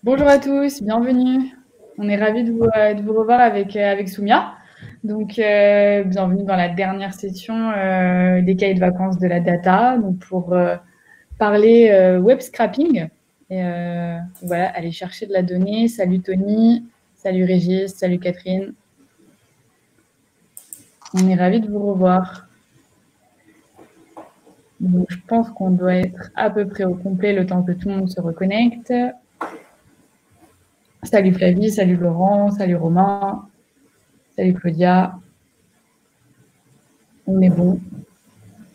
Bonjour à tous, bienvenue. On est ravis de vous revoir avec Soumia. Donc, bienvenue dans la dernière session des cahiers de vacances de la data. Donc, pour parler web scrapping. Et voilà, aller chercher de la donnée. Salut Tony, salut Régis, salut Catherine. On est ravis de vous revoir. Donc, je pense qu'on doit être à peu près au complet le temps que tout le monde se reconnecte. Salut Flavie, salut Laurent, salut Romain, salut Claudia. On est bon.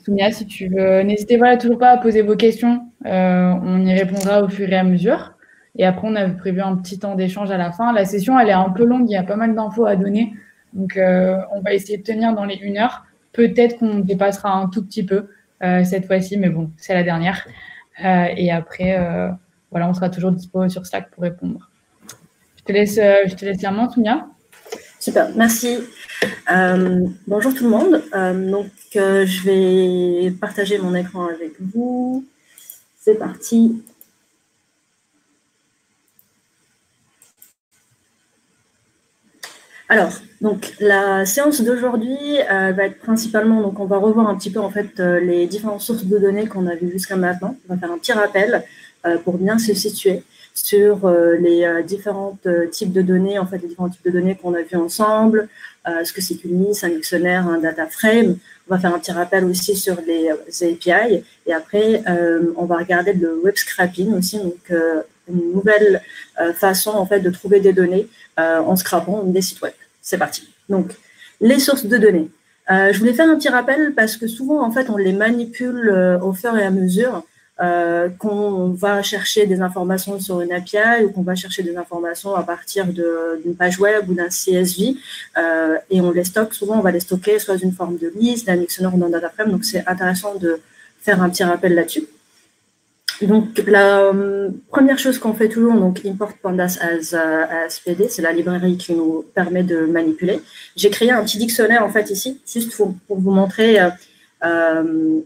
Soumia, si tu veux, n'hésitez voilà, toujours pas à poser vos questions. On y répondra au fur et à mesure. Et après, on avait prévu un petit temps d'échange à la fin. La session, elle est un peu longue, il y a pas mal d'infos à donner. Donc, on va essayer de tenir dans les 1 heure. Peut-être qu'on dépassera un tout petit peu cette fois-ci, mais bon, c'est la dernière. Et après, voilà, on sera toujours dispo sur Slack pour répondre. Je te laisse la main, Soumia. Super, merci. Bonjour tout le monde. Je vais partager mon écran avec vous. C'est parti. Alors, donc la séance d'aujourd'hui va être principalement, donc on va revoir un petit peu en fait les différentes sources de données qu'on a vues jusqu'à maintenant. On va faire un petit rappel pour bien se situer sur les différents types de données, en fait les différents types de données qu'on a vus ensemble, ce que c'est qu'une liste, un dictionnaire, un data frame. On va faire un petit rappel aussi sur les API et après on va regarder le web scraping aussi, donc une nouvelle façon en fait de trouver des données en scrapant des sites web. C'est parti. Donc, les sources de données. Je voulais faire un petit rappel parce que souvent, en fait, on les manipule au fur et à mesure qu'on va chercher des informations sur une API ou qu'on va chercher des informations à partir d'une page web ou d'un CSV et on les stocke. Souvent, on va les stocker soit d'une forme de liste, d'un dictionnaire ou d'un data frame. Donc, c'est intéressant de faire un petit rappel là-dessus. Donc, la première chose qu'on fait toujours, donc import pandas as PD, c'est la librairie qui nous permet de manipuler. J'ai créé un petit dictionnaire en fait ici, juste pour vous montrer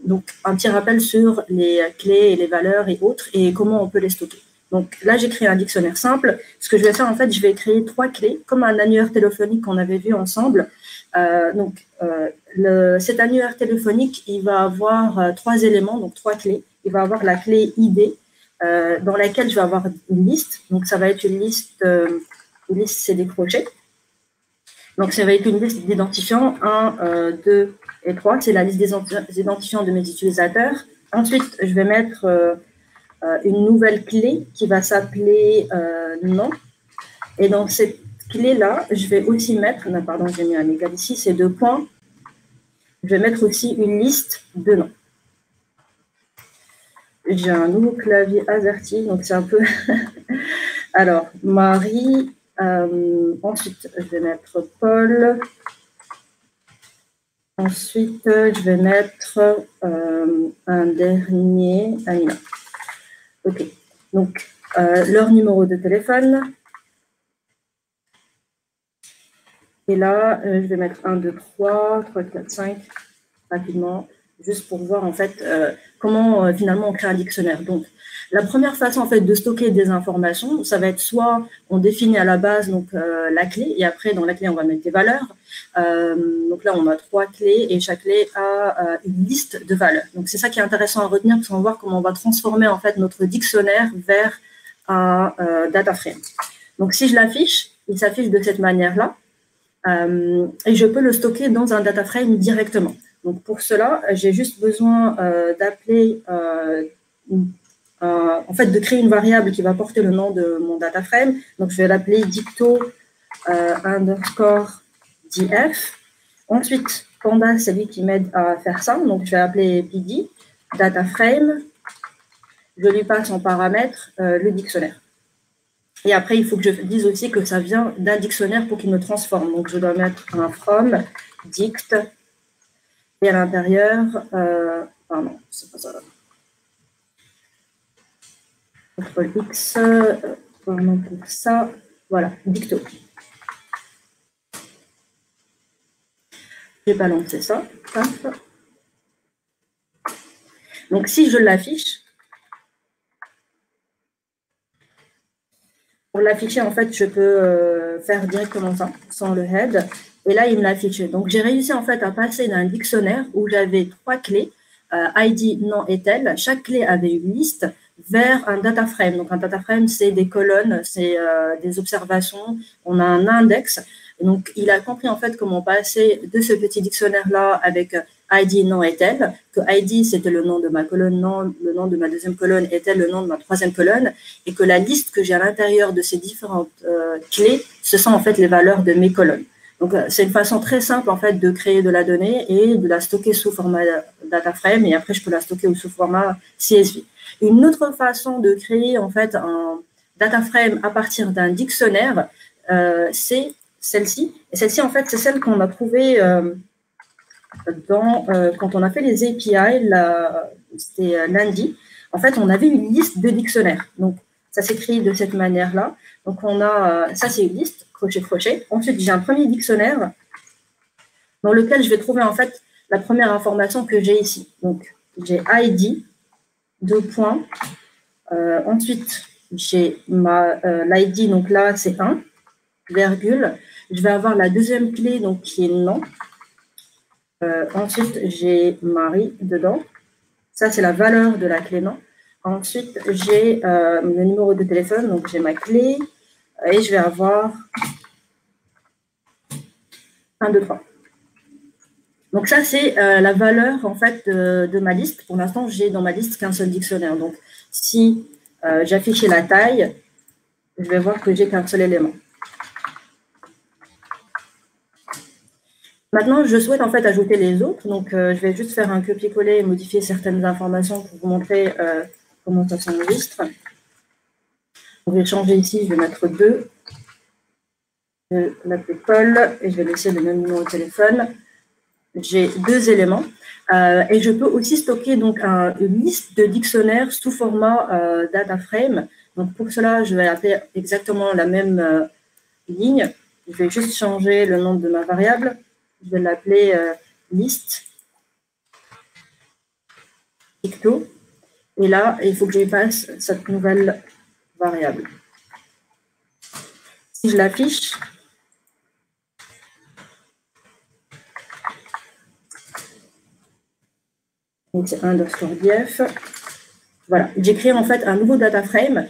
donc un petit rappel sur les clés et les valeurs et autres et comment on peut les stocker. Donc là, j'ai créé un dictionnaire simple. Ce que je vais faire en fait, je vais créer 3 clés, comme un annuaire téléphonique qu'on avait vu ensemble. Cet annuaire téléphonique, il va avoir 3 éléments, donc 3 clés. Il va avoir la clé ID, dans laquelle je vais avoir une liste. Donc, ça va être une liste c'est des crochets. Donc, ça va être une liste d'identifiants 1, 2 et 3. C'est la liste des identifiants de mes utilisateurs. Ensuite, je vais mettre une nouvelle clé qui va s'appeler nom. Et dans cette clé-là, je vais aussi mettre, non, pardon, j'ai mis un égal ici, c'est 2 points. Je vais mettre aussi une liste de noms. J'ai un nouveau clavier AZERTY, donc c'est un peu... Alors, Marie, ensuite, je vais mettre Paul. Ensuite, je vais mettre un dernier, Amina. OK. Donc, leur numéro de téléphone. Et là, je vais mettre 1, 2, 3, 3, 4, 5, rapidement, juste pour voir en fait comment finalement on crée un dictionnaire. Donc, la première façon en fait de stocker des informations, ça va être soit on définit à la base donc la clé et après dans la clé on va mettre des valeurs. Donc là on a 3 clés et chaque clé a une liste de valeurs. Donc c'est ça qui est intéressant à retenir parce qu'on va voir comment on va transformer en fait notre dictionnaire vers un data frame. Donc si je l'affiche, il s'affiche de cette manière-là et je peux le stocker dans un data frame directement. Donc, pour cela, j'ai juste besoin d'appeler, en fait, de créer une variable qui va porter le nom de mon data frame. Donc, je vais l'appeler dicto underscore df. Ensuite, Panda, c'est lui qui m'aide à faire ça. Donc, je vais appeler pd data frame. Je lui passe en paramètre le dictionnaire. Et après, il faut que je dise aussi que ça vient d'un dictionnaire pour qu'il me transforme. Donc, je dois mettre un from dict. Et à l'intérieur, pardon, c'est pas ça. CTRL X, pardon pour ça, voilà, dicto. Je vais pas lancer ça. Hop. Donc, si je l'affiche, Pour l'afficher, en fait, je peux faire directement ça, sans le head. Et là, il me l'a affiché. Donc, j'ai réussi, en fait, à passer d'un dictionnaire où j'avais 3 clés, ID, nom et tel. Chaque clé avait une liste vers un data frame. Donc, un data frame, c'est des colonnes, c'est des observations. On a un index. Et donc, il a compris, en fait, comment passer de ce petit dictionnaire-là avec ID, nom et tel, que ID, c'était le nom de ma colonne, nom, le nom de ma deuxième colonne, et tel, le nom de ma troisième colonne, et que la liste que j'ai à l'intérieur de ces différentes clés, ce sont en fait les valeurs de mes colonnes. Donc, c'est une façon très simple, en fait, de créer de la donnée et de la stocker sous format data frame, et après, je peux la stocker sous format CSV. Une autre façon de créer, en fait, un data frame à partir d'un dictionnaire, c'est celle-ci. Et celle-ci, en fait, c'est celle qu'on a trouvée quand on a fait les API, c'était lundi. En fait, on avait une liste de dictionnaires. Donc, ça s'écrit de cette manière-là. Donc, on a, ça, c'est une liste, crochet. Ensuite, j'ai un premier dictionnaire dans lequel je vais trouver, en fait, la première information que j'ai ici. Donc, j'ai ID, 2 points. Ensuite, j'ai l'ID, donc là, c'est 1, virgule. Je vais avoir la deuxième clé, donc qui est nom. Ensuite, j'ai Marie dedans. Ça, c'est la valeur de la clé nom. Ensuite, j'ai le numéro de téléphone, donc j'ai ma clé. Et je vais avoir 1, 2, 3. Donc ça, c'est la valeur, en fait, de ma liste. Pour l'instant, j'ai dans ma liste qu'un seul dictionnaire. Donc, si j'affichais la taille, je vais voir que j'ai qu'un seul élément. Maintenant, je souhaite en fait ajouter les autres. Donc, je vais juste faire un copier-coller et modifier certaines informations pour vous montrer comment ça s'enregistre. Je vais changer ici, je vais mettre 2. Je vais l'appeler Paul et je vais laisser le même numéro de téléphone. J'ai 2 éléments. Et je peux aussi stocker donc une liste de dictionnaires sous format data frame. Donc, pour cela, je vais appeler exactement la même ligne. Je vais juste changer le nom de ma variable. Je vais l'appeler liste picto. Et là, il faut que je passe cette nouvelle variable. Si je l'affiche, donc c'est underscore.df. Voilà, j'ai créé en fait un nouveau data frame.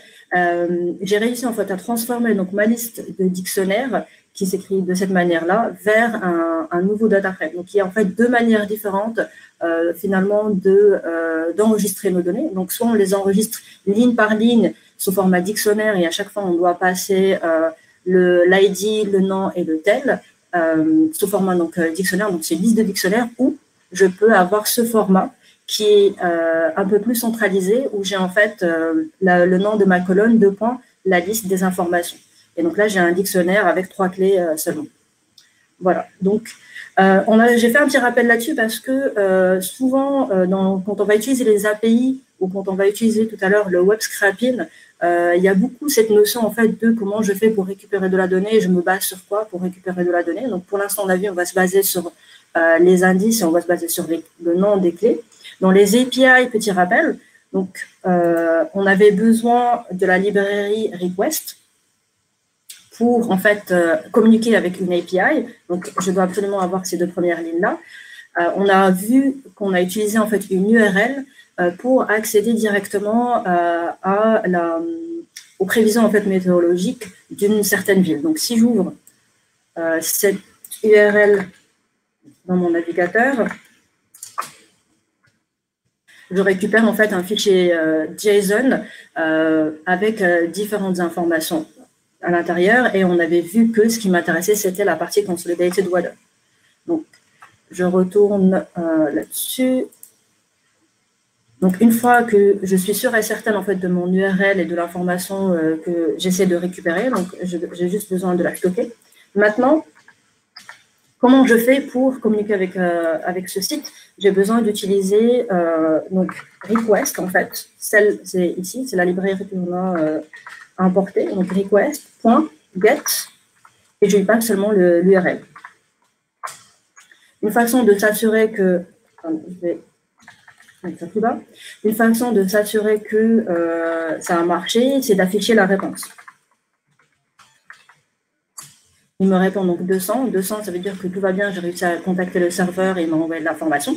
J'ai réussi en fait à transformer donc ma liste de dictionnaires qui s'écrit de cette manière-là vers un nouveau data frame. Donc il y a en fait 2 manières différentes finalement d'enregistrer nos données. Donc soit on les enregistre ligne par ligne sous format dictionnaire et à chaque fois on doit passer l'ID, le nom et le tel sous format donc dictionnaire. Donc c'est liste de dictionnaires, ou je peux avoir ce format qui est un peu plus centralisé, où j'ai en fait le nom de ma colonne, 2 points, la liste des informations. Et donc là, j'ai un dictionnaire avec 3 clés seulement. Voilà, donc j'ai fait un petit rappel là-dessus parce que souvent, quand on va utiliser les API ou quand on va utiliser tout à l'heure le web scraping, il y a beaucoup cette notion en fait de comment je fais pour récupérer de la donnée, et je me base sur quoi pour récupérer de la donnée. Donc pour l'instant, on a vu, on va se baser sur les indices et on va se baser sur le nom des clés. Dans les API, petit rappel, donc on avait besoin de la librairie request pour en fait communiquer avec une API. Donc je dois absolument avoir ces 2 premières lignes-là. On a vu qu'on a utilisé en fait une URL pour accéder directement aux prévisions en fait météorologiques d'une certaine ville. Donc si j'ouvre cette URL dans mon navigateur, je récupère en fait un fichier JSON avec différentes informations à l'intérieur, et on avait vu que ce qui m'intéressait, c'était la partie consolidated weather. Donc, je retourne là-dessus. Donc, une fois que je suis sûre et certaine en fait de mon URL et de l'information que j'essaie de récupérer, donc j'ai juste besoin de la stocker. Maintenant, comment je fais pour communiquer avec ce site? J'ai besoin d'utiliser donc request en fait. C'est ici, c'est la librairie qu'on a importée. Donc request.get, et je lui passe seulement l'URL. Une façon de s'assurer que je vais mettre ça plus bas. Une façon de s'assurer que ça a marché, c'est d'afficher la réponse. Il me répond donc 200. 200, ça veut dire que tout va bien, j'ai réussi à contacter le serveur et il m'a envoyé de l'information.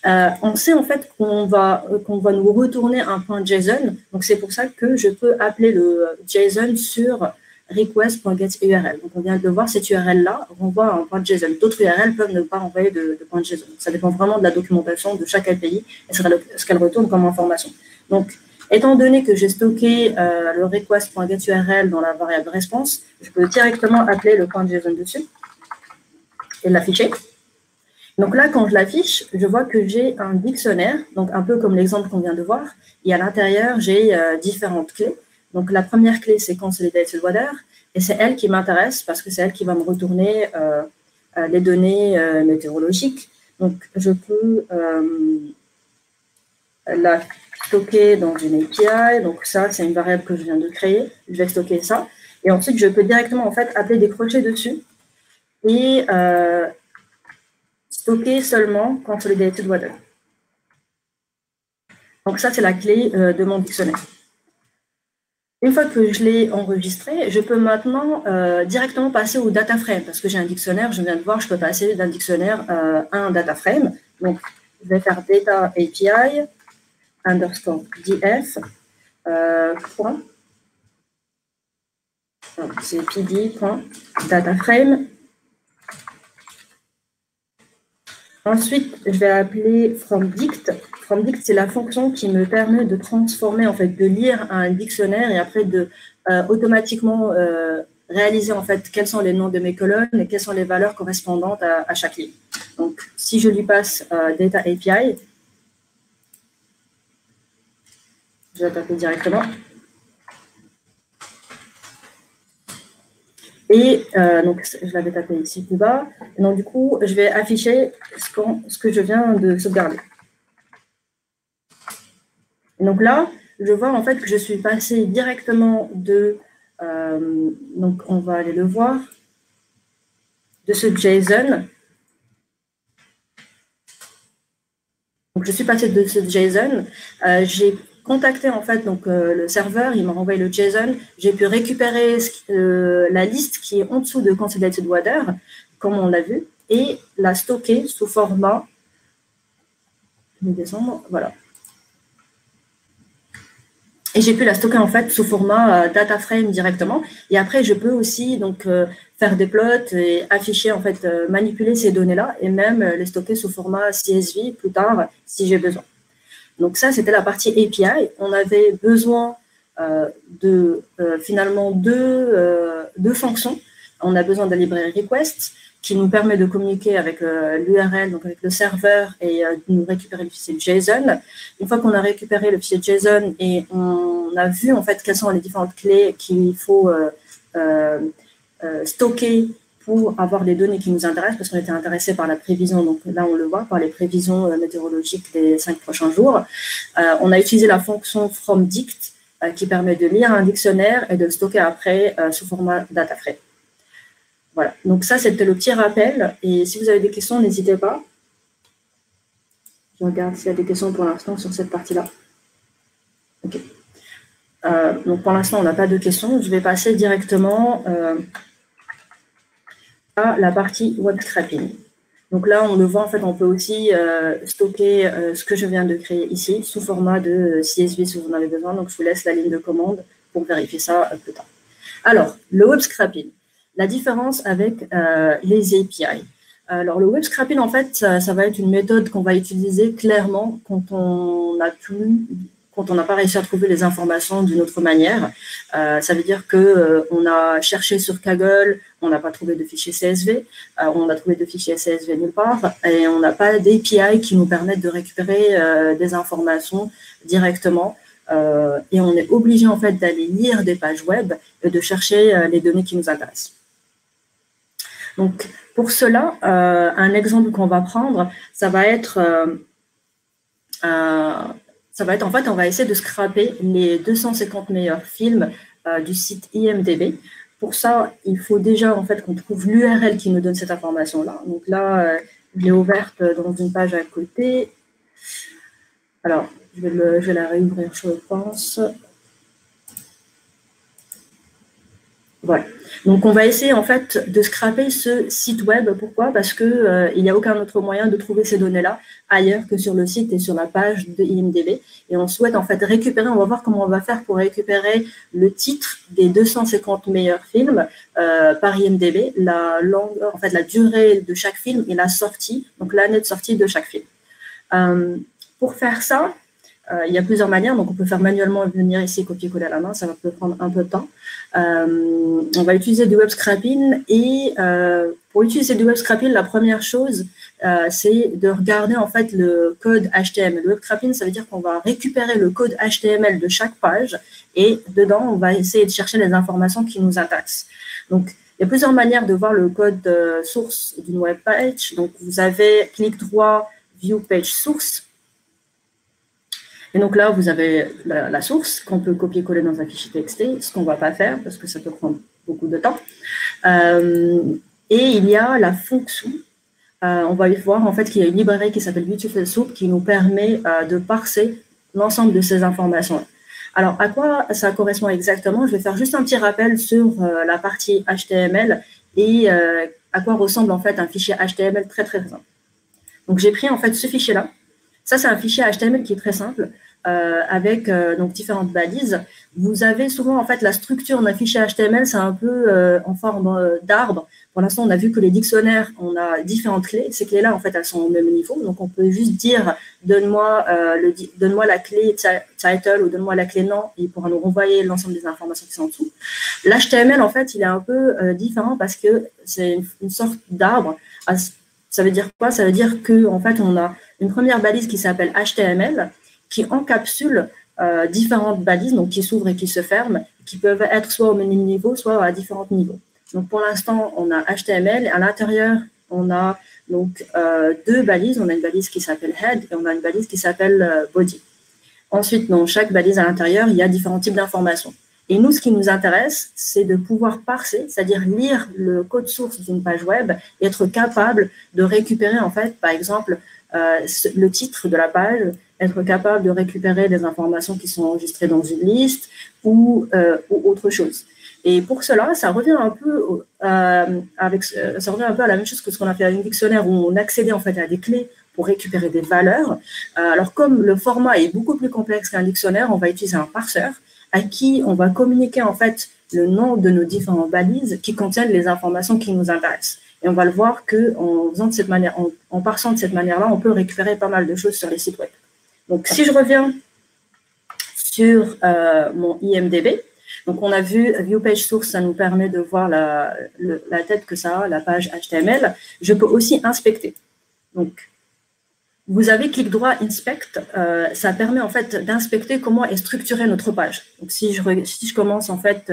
On sait en fait qu'on va nous retourner un point JSON. Donc, c'est pour ça que je peux appeler le JSON sur request.getURL. Donc, on vient de le voir, cette URL-là renvoie un point JSON. D'autres URL peuvent ne pas envoyer de point JSON. Ça dépend vraiment de la documentation de chaque API et ce qu'elle retourne comme information. Donc, étant donné que j'ai stocké le request.getURL dans la variable response, je peux directement appeler le point JSON dessus et l'afficher. Donc là, quand je l'affiche, je vois que j'ai un dictionnaire, donc un peu comme l'exemple qu'on vient de voir. Et à l'intérieur, j'ai différentes clés. Donc la première clé, c'est Consolidated Weather, et c'est elle qui m'intéresse parce que c'est elle qui va me retourner les données météorologiques. Donc je peux la stocker dans une API. Donc ça, c'est une variable que je viens de créer. Je vais stocker ça. Et ensuite, je peux directement en fait appeler des crochets dessus et stocker seulement Consolidated Weather. Donc ça, c'est la clé de mon dictionnaire. Une fois que je l'ai enregistré, je peux maintenant directement passer au data frame parce que j'ai un dictionnaire, je viens de voir, je peux passer d'un dictionnaire à un data frame. Donc, je vais faire data API underscore df point. C'est pd.dataframe. Ensuite, je vais appeler FromDict. FromDict, c'est la fonction qui me permet de transformer, en fait, de lire un dictionnaire et après de automatiquement réaliser, en fait, quels sont les noms de mes colonnes et quelles sont les valeurs correspondantes à chaque ligne. Donc, si je lui passe Data API, je vais taper directement. Et donc, je l'avais tapé ici plus bas. Et donc, du coup, je vais afficher ce que je viens de sauvegarder. Et donc là, je vois en fait que je suis passée directement de, donc on va aller le voir, de ce JSON. Donc, je suis passée de ce JSON. J'ai contacté en fait donc, le serveur, il m'a renvoyé le JSON. J'ai pu récupérer la liste qui est en dessous de Consolidated Weather, comme on l'a vu, et la stocker sous format. Je vais descendre, voilà. Et j'ai pu la stocker en fait sous format data frame directement. Et après, je peux aussi donc faire des plots et afficher en fait manipuler ces données-là et même les stocker sous format CSV plus tard si j'ai besoin. Donc ça, c'était la partie API. On avait besoin de finalement deux fonctions. On a besoin de la librairie request qui nous permet de communiquer avec l'URL, donc avec le serveur, et de nous récupérer le fichier JSON. Une fois qu'on a récupéré le fichier JSON et on a vu en fait quelles sont les différentes clés qu'il faut stocker pour avoir les données qui nous intéressent, parce qu'on était intéressé par la prévision, donc là on le voit, par les prévisions météorologiques des 5 prochains jours. On a utilisé la fonction FromDict qui permet de lire un dictionnaire et de le stocker après sous format data frame. Voilà, donc ça, c'était le petit rappel. Et si vous avez des questions, n'hésitez pas. Je regarde s'il y a des questions pour l'instant sur cette partie-là. OK. Donc, pour l'instant, on n'a pas de questions. Je vais passer directement à la partie web scraping. Donc là, on le voit, en fait, on peut aussi stocker ce que je viens de créer ici sous format de CSV si vous en avez besoin. Donc, je vous laisse la ligne de commande pour vérifier ça plus tard. Alors, le web scraping. La différence avec les API. Alors, le web scraping, en fait, ça va être une méthode qu'on va utiliser clairement quand on n'a pas réussi à trouver les informations d'une autre manière. Ça veut dire qu'on a cherché sur Kaggle, on n'a pas trouvé de fichier CSV, on a trouvé de fichiers CSV nulle part, et on n'a pas d'API qui nous permettent de récupérer des informations directement. Et on est obligé, en fait, d'aller lire des pages web et de chercher les données qui nous intéressent. Donc, pour cela, un exemple qu'on va prendre, ça va être, en fait, on va essayer de scraper les 250 meilleurs films du site IMDb. Pour ça, il faut déjà, en fait, qu'on trouve l'URL qui nous donne cette information-là. Donc là, je l'ai ouverte dans une page à côté. Alors, je vais la réouvrir, je pense. Voilà. Donc, on va essayer en fait de scraper ce site web. Pourquoi? Parce que il n'y a aucun autre moyen de trouver ces données-là ailleurs que sur le site et sur la page de IMDb. Et on souhaite en fait récupérer, on va voir comment on va faire pour récupérer le titre des 250 meilleurs films par IMDb, la langue, en fait la durée de chaque film et la sortie, donc l'année de sortie de chaque film. Pour faire ça, il y a plusieurs manières, donc on peut faire manuellement venir ici, copier-coller à la main, ça peut prendre un peu de temps. On va utiliser du web scrapping et pour utiliser du web scrapping, la première chose, c'est de regarder en fait le code HTML. Le web scrapping, ça veut dire qu'on va récupérer le code HTML de chaque page et dedans, on va essayer de chercher les informations qui nous intéressent. Donc, il y a plusieurs manières de voir le code source d'une web page. Donc, vous avez clic droit, View Page Source. Et donc là, vous avez la source qu'on peut copier-coller dans un fichier TXT, ce qu'on ne va pas faire parce que ça peut prendre beaucoup de temps. Et il y a la fonction. On va voir en fait qu'il y a une librairie qui s'appelle Beautiful Soup qui nous permet de parser l'ensemble de ces informations. Alors, à quoi ça correspond exactement? Je vais faire juste un petit rappel sur la partie HTML et à quoi ressemble en fait un fichier HTML très très simple. Donc, j'ai pris en fait ce fichier-là. Ça, c'est un fichier HTML qui est très simple avec donc différentes balises. Vous avez souvent en fait la structure d'un fichier HTML, c'est un peu en forme d'arbre. Pour l'instant, on a vu que les dictionnaires, on a différentes clés. Ces clés-là, en fait, elles sont au même niveau. Donc, on peut juste dire donne-moi la clé title ou donne-moi la clé nom et il pourra nous renvoyer l'ensemble des informations qui sont en dessous. L'HTML, en fait, il est un peu différent parce que c'est une sorte d'arbre. Ça veut dire quoi? Ça veut dire qu'en fait, on a une première balise qui s'appelle HTML qui encapsule différentes balises, donc qui s'ouvrent et qui se ferment, qui peuvent être soit au même niveau, soit à différents niveaux. Donc, pour l'instant, on a HTML et à l'intérieur, on a donc deux balises. On a une balise qui s'appelle head et on a une balise qui s'appelle body. Ensuite, dans chaque balise à l'intérieur, il y a différents types d'informations. Et nous, ce qui nous intéresse, c'est de pouvoir parser, c'est-à-dire lire le code source d'une page web et être capable de récupérer, en fait, par exemple, le titre de la page, être capable de récupérer des informations qui sont enregistrées dans une liste ou autre chose. Et pour cela, ça revient un peu à la même chose que ce qu'on a fait avec un dictionnaire où on accédait en fait à des clés pour récupérer des valeurs. Alors, comme le format est beaucoup plus complexe qu'un dictionnaire, on va utiliser un parseur à qui on va communiquer en fait le nom de nos différentes balises qui contiennent les informations qui nous intéressent. Et on va le voir qu'en faisant de cette manière, en parsant de cette manière-là, on peut récupérer pas mal de choses sur les sites web. Donc, si je reviens sur mon IMDb, donc on a vu View Page Source, ça nous permet de voir la tête que ça a, la page HTML. Je peux aussi inspecter. Donc, vous avez clic droit Inspect, ça permet en fait d'inspecter comment est structurée notre page. Donc, si je commence en fait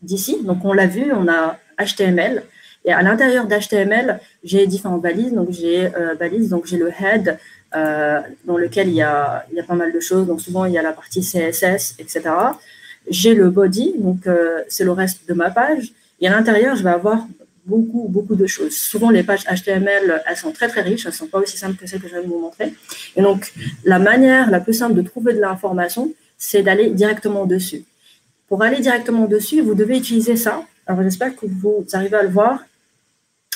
d'ici, donc on l'a vu, on a HTML. Et à l'intérieur d'HTML, j'ai différentes balises. Donc, j'ai le head, dans lequel il y a pas mal de choses. Donc, souvent, il y a la partie CSS, etc. J'ai le body, donc c'est le reste de ma page. Et à l'intérieur, je vais avoir beaucoup de choses. Souvent, les pages HTML, elles sont très, très riches. Elles ne sont pas aussi simples que celles que je vais vous montrer. Et donc, la manière la plus simple de trouver de l'information, c'est d'aller directement dessus. Pour aller directement dessus, vous devez utiliser ça. Alors, j'espère que vous arrivez à le voir.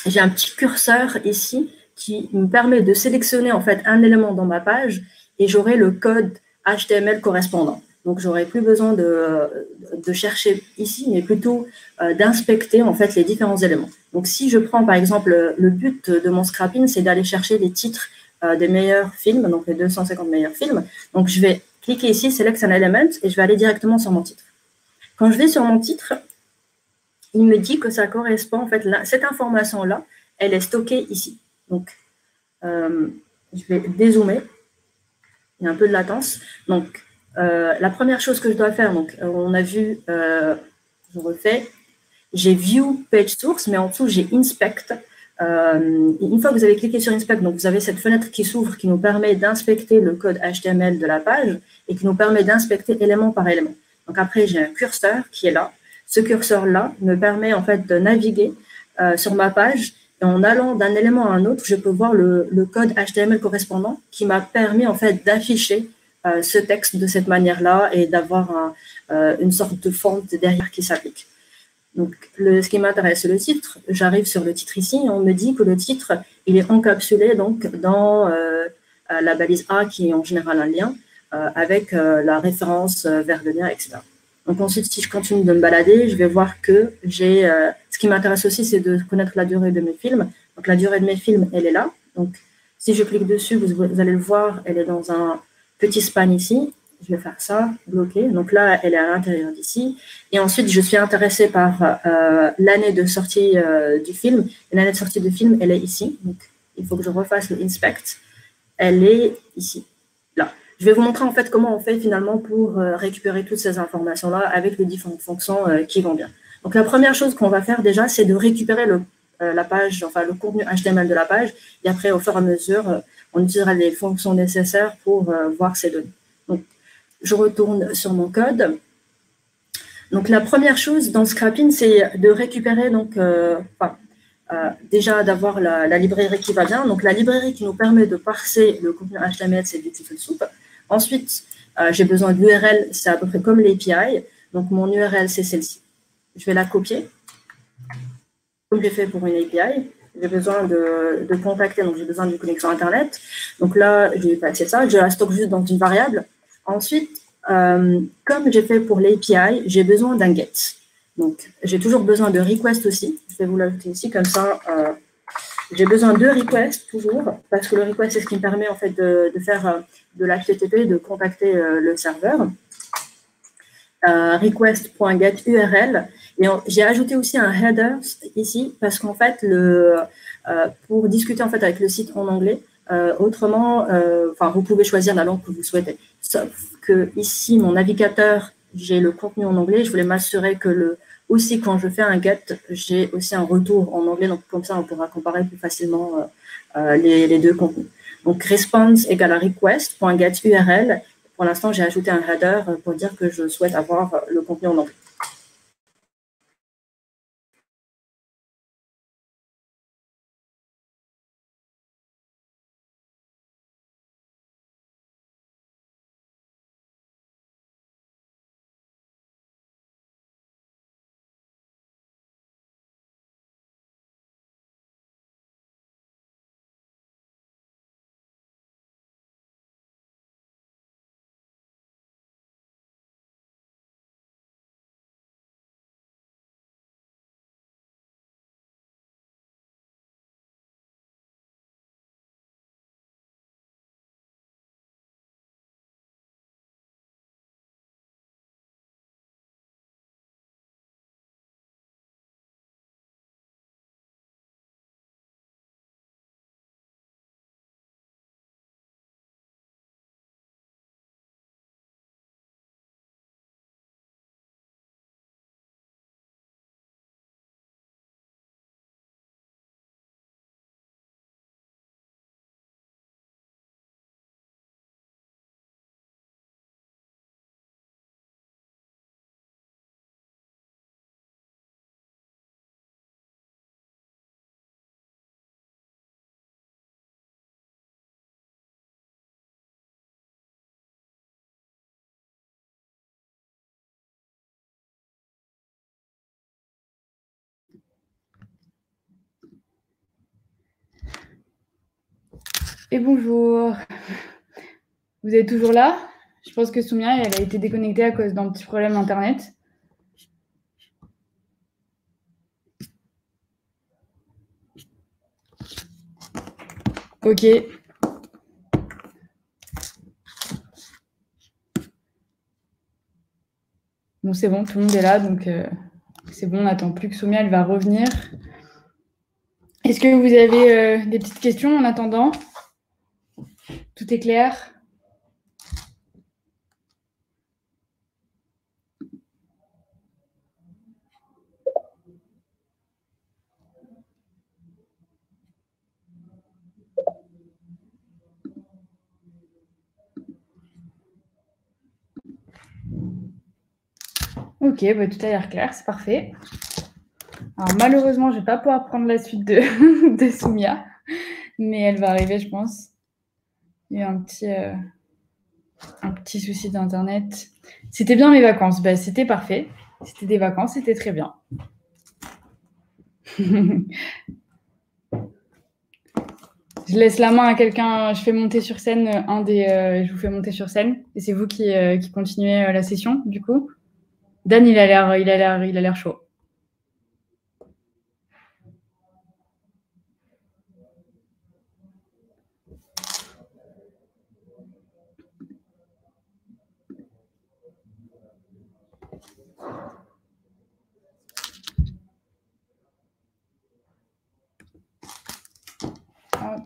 J'ai un petit curseur ici qui me permet de sélectionner en fait un élément dans ma page et j'aurai le code HTML correspondant. Donc, je n'aurai plus besoin de chercher ici, mais plutôt d'inspecter en fait les différents éléments. Donc, si je prends par exemple le but de mon scrapping, c'est d'aller chercher les titres des meilleurs films, donc les 250 meilleurs films. Donc, je vais cliquer ici, Select an Element, et je vais aller directement sur mon titre. Quand je vais sur mon titre, il me dit que ça correspond, en fait, cette information-là, elle est stockée ici. Donc, je vais dézoomer. Il y a un peu de latence. Donc, la première chose que je dois faire, donc, on a vu, je refais, j'ai View Page Source, mais en dessous, j'ai Inspect. Une fois que vous avez cliqué sur Inspect, donc vous avez cette fenêtre qui s'ouvre qui nous permet d'inspecter le code HTML de la page et qui nous permet d'inspecter élément par élément. Donc, après, j'ai un curseur qui est là. Ce curseur-là me permet en fait de naviguer sur ma page et en allant d'un élément à un autre, je peux voir le code HTML correspondant qui m'a permis en fait d'afficher ce texte de cette manière-là et d'avoir une sorte de font derrière qui s'applique. Donc, ce qui m'intéresse, c'est le titre. J'arrive sur le titre ici et on me dit que le titre, il est encapsulé donc, dans la balise A, qui est en général un lien, avec la référence vers le lien, etc. Donc ensuite, si je continue de me balader, je vais voir que j'ai... ce qui m'intéresse aussi, c'est de connaître la durée de mes films. Donc la durée de mes films, elle est là. Donc si je clique dessus, vous allez le voir, elle est dans un petit span ici. Je vais faire ça, bloquer. Donc là, elle est à l'intérieur d'ici. Et ensuite, je suis intéressée par l'année de sortie du film. Et l'année de sortie du film, elle est ici. Donc il faut que je refasse le inspect. Elle est ici, là. Je vais vous montrer en fait comment on fait finalement pour récupérer toutes ces informations-là avec les différentes fonctions qui vont bien. Donc la première chose qu'on va faire déjà, c'est de récupérer la page, enfin le contenu HTML de la page, et après au fur et à mesure, on utilisera les fonctions nécessaires pour voir ces données. Donc je retourne sur mon code. Donc la première chose dans Scrapin, c'est de récupérer donc, déjà d'avoir la librairie qui va bien. Donc la librairie qui nous permet de parser le contenu HTML, c'est Beautiful Soup. Ensuite, j'ai besoin d'URL, c'est à peu près comme l'API. Donc, mon URL, c'est celle-ci. Je vais la copier, comme j'ai fait pour une API. J'ai besoin de contacter, donc j'ai besoin d'une connexion Internet. Donc là, je vais passer ça. Je la stocke juste dans une variable. Ensuite, comme j'ai fait pour l'API, j'ai besoin d'un get. Donc, j'ai toujours besoin de request aussi. Je vais vous l'ajouter ici, comme ça... j'ai besoin de request toujours, parce que le request, c'est ce qui me permet en fait de faire de l'HTTP, de contacter le serveur. Request.getURL. Et j'ai ajouté aussi un header ici, parce qu'en fait, pour discuter en fait avec le site en anglais, autrement, vous pouvez choisir la langue que vous souhaitez. Sauf que ici, mon navigateur, j'ai le contenu en anglais. Je voulais m'assurer que aussi, quand je fais un get, j'ai aussi un retour en anglais. Donc, comme ça, on pourra comparer plus facilement les deux contenus. Donc, response égale à request.getURL. Pour l'instant, j'ai ajouté un header pour dire que je souhaite avoir le contenu en anglais. Et bonjour. Vous êtes toujours là? Je pense que Soumia, elle a été déconnectée à cause d'un petit problème Internet. Ok. Bon, c'est bon, tout le monde est là, donc c'est bon, on n'attend plus que Soumia, elle va revenir. Est-ce que vous avez des petites questions en attendant? Tout est clair? Ok, bah, tout a l'air clair, c'est parfait. Alors malheureusement, je ne vais pas pouvoir prendre la suite de Soumia, mais elle va arriver, je pense. Il y a un petit souci d'Internet. C'était bien mes vacances, bah, c'était parfait. C'était des vacances, c'était très bien. Je laisse la main à quelqu'un, je fais monter sur scène je vous fais monter sur scène et c'est vous qui continuez la session du coup. Dan, il a l'air chaud. Hop.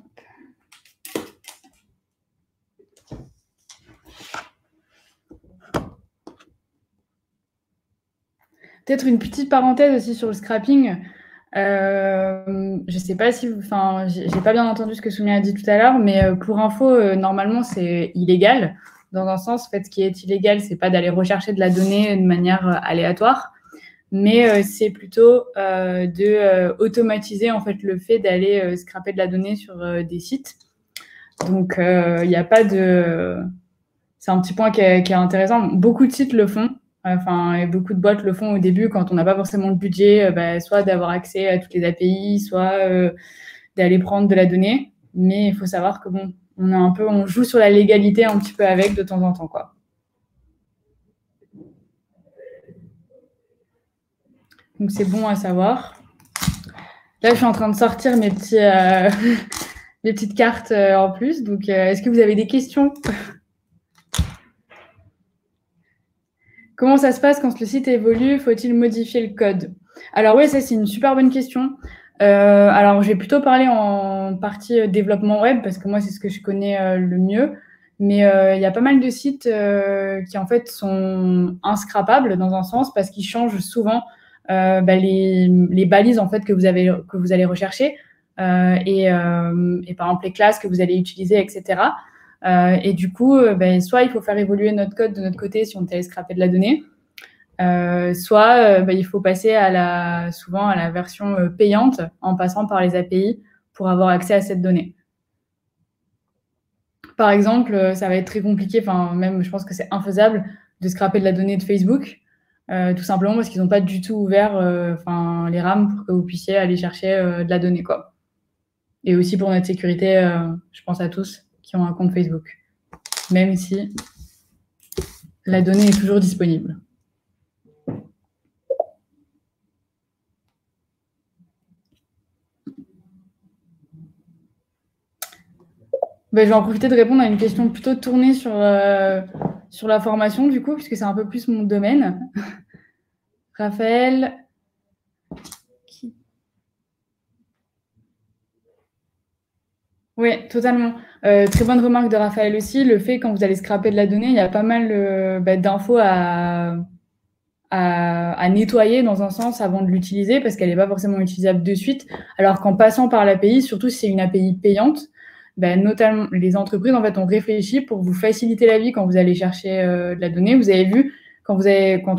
Peut-être une petite parenthèse aussi sur le scrapping. Je sais pas si j'ai pas bien entendu ce que Soumia a dit tout à l'heure, mais pour info, normalement c'est illégal. Dans un sens, en fait, ce qui est illégal, c'est pas d'aller rechercher de la donnée de manière aléatoire, mais c'est plutôt de automatiser en fait le fait d'aller scraper de la donnée sur des sites. Donc il n'y a pas de, c'est un petit point qui est intéressant. Beaucoup de sites le font. Et beaucoup de boîtes le font au début quand on n'a pas forcément le budget, soit d'avoir accès à toutes les API, soit d'aller prendre de la donnée. Mais il faut savoir que bon, on joue sur la légalité un petit peu avec de temps en temps, quoi. Donc c'est bon à savoir. Là, je suis en train de sortir mes petites cartes en plus. Donc, est-ce que vous avez des questions ? Comment ça se passe quand le site évolue? Faut-il modifier le code? Alors oui, ça c'est une super bonne question. Alors je vais plutôt parler en partie développement web parce que moi c'est ce que je connais le mieux. Mais il y a pas mal de sites qui en fait sont inscrapables dans un sens parce qu'ils changent souvent les balises en fait que vous allez rechercher et par exemple les classes que vous allez utiliser, etc. Et du coup, soit il faut faire évoluer notre code de notre côté si on est allé scraper de la donnée, soit il faut passer souvent à la version payante en passant par les API pour avoir accès à cette donnée. Par exemple, ça va être très compliqué, même je pense que c'est infaisable de scraper de la donnée de Facebook, tout simplement parce qu'ils n'ont pas du tout ouvert les rames pour que vous puissiez aller chercher de la donnée, quoi. Et aussi pour notre sécurité, je pense à tous qui ont un compte Facebook, même si la donnée est toujours disponible. Je vais en profiter de répondre à une question plutôt tournée sur la formation, du coup, puisque c'est un peu plus mon domaine. Raphaël. Oui, totalement. Très bonne remarque de Raphaël aussi. Le fait, quand vous allez scraper de la donnée, il y a pas mal d'infos à nettoyer dans un sens avant de l'utiliser parce qu'elle n'est pas forcément utilisable de suite. Alors qu'en passant par l'API, surtout si c'est une API payante, notamment les entreprises en fait ont réfléchi pour vous faciliter la vie quand vous allez chercher de la donnée. Vous avez vu quand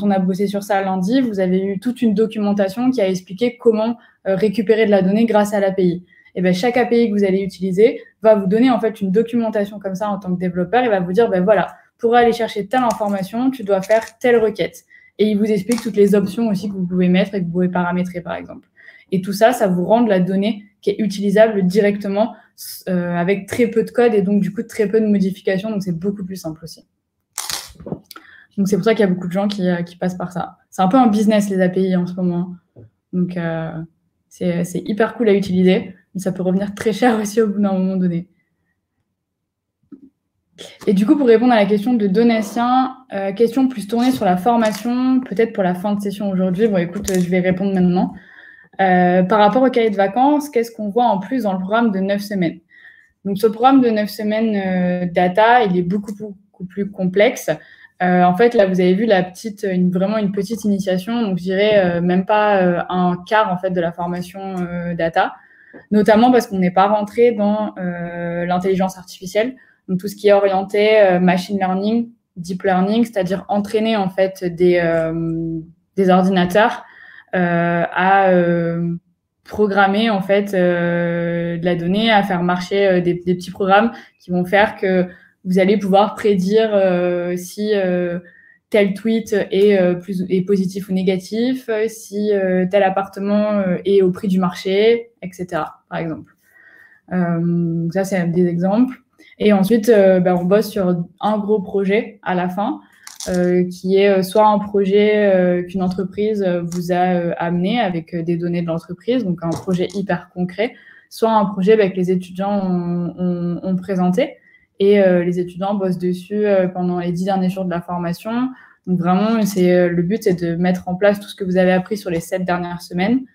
on a bossé sur ça lundi, vous avez eu toute une documentation qui a expliqué comment récupérer de la donnée grâce à l'API. Et chaque API que vous allez utiliser va vous donner en fait une documentation comme ça en tant que développeur et va vous dire voilà, pour aller chercher telle information, tu dois faire telle requête. Et il vous explique toutes les options aussi que vous pouvez mettre et que vous pouvez paramétrer, par exemple. Et tout ça, ça vous rend de la donnée qui est utilisable directement avec très peu de code et donc, du coup, très peu de modifications. Donc, c'est beaucoup plus simple aussi. Donc, c'est pour ça qu'il y a beaucoup de gens qui passent par ça. C'est un peu un business, les API, en ce moment. Donc, c'est hyper cool à utiliser. Mais ça peut revenir très cher aussi au bout d'un moment donné. Et du coup, pour répondre à la question de Donatien, question plus tournée sur la formation, peut-être pour la fin de session aujourd'hui. Bon, écoute, je vais répondre maintenant. Par rapport au cahier de vacances, qu'est-ce qu'on voit en plus dans le programme de 9 semaines? Donc, ce programme de 9 semaines data, il est beaucoup plus complexe. En fait, là, vous avez vu vraiment une petite initiation, donc je dirais même pas un quart en fait de la formation data, notamment parce qu'on n'est pas rentré dans l'intelligence artificielle. Donc, tout ce qui est orienté machine learning, deep learning, c'est-à-dire entraîner en fait des ordinateurs à programmer en fait de la donnée, à faire marcher des petits programmes qui vont faire que vous allez pouvoir prédire si tel tweet est positif ou négatif, si tel appartement est au prix du marché, etc. par exemple. Donc ça, c'est des exemples. Et ensuite, on bosse sur un gros projet à la fin, qui est soit un projet qu'une entreprise vous a amené avec des données de l'entreprise, donc un projet hyper concret, soit un projet que les étudiants ont présenté. Et les étudiants bossent dessus pendant les 10 derniers jours de la formation. Donc vraiment, le but, c'est de mettre en place tout ce que vous avez appris sur les 7 dernières semaines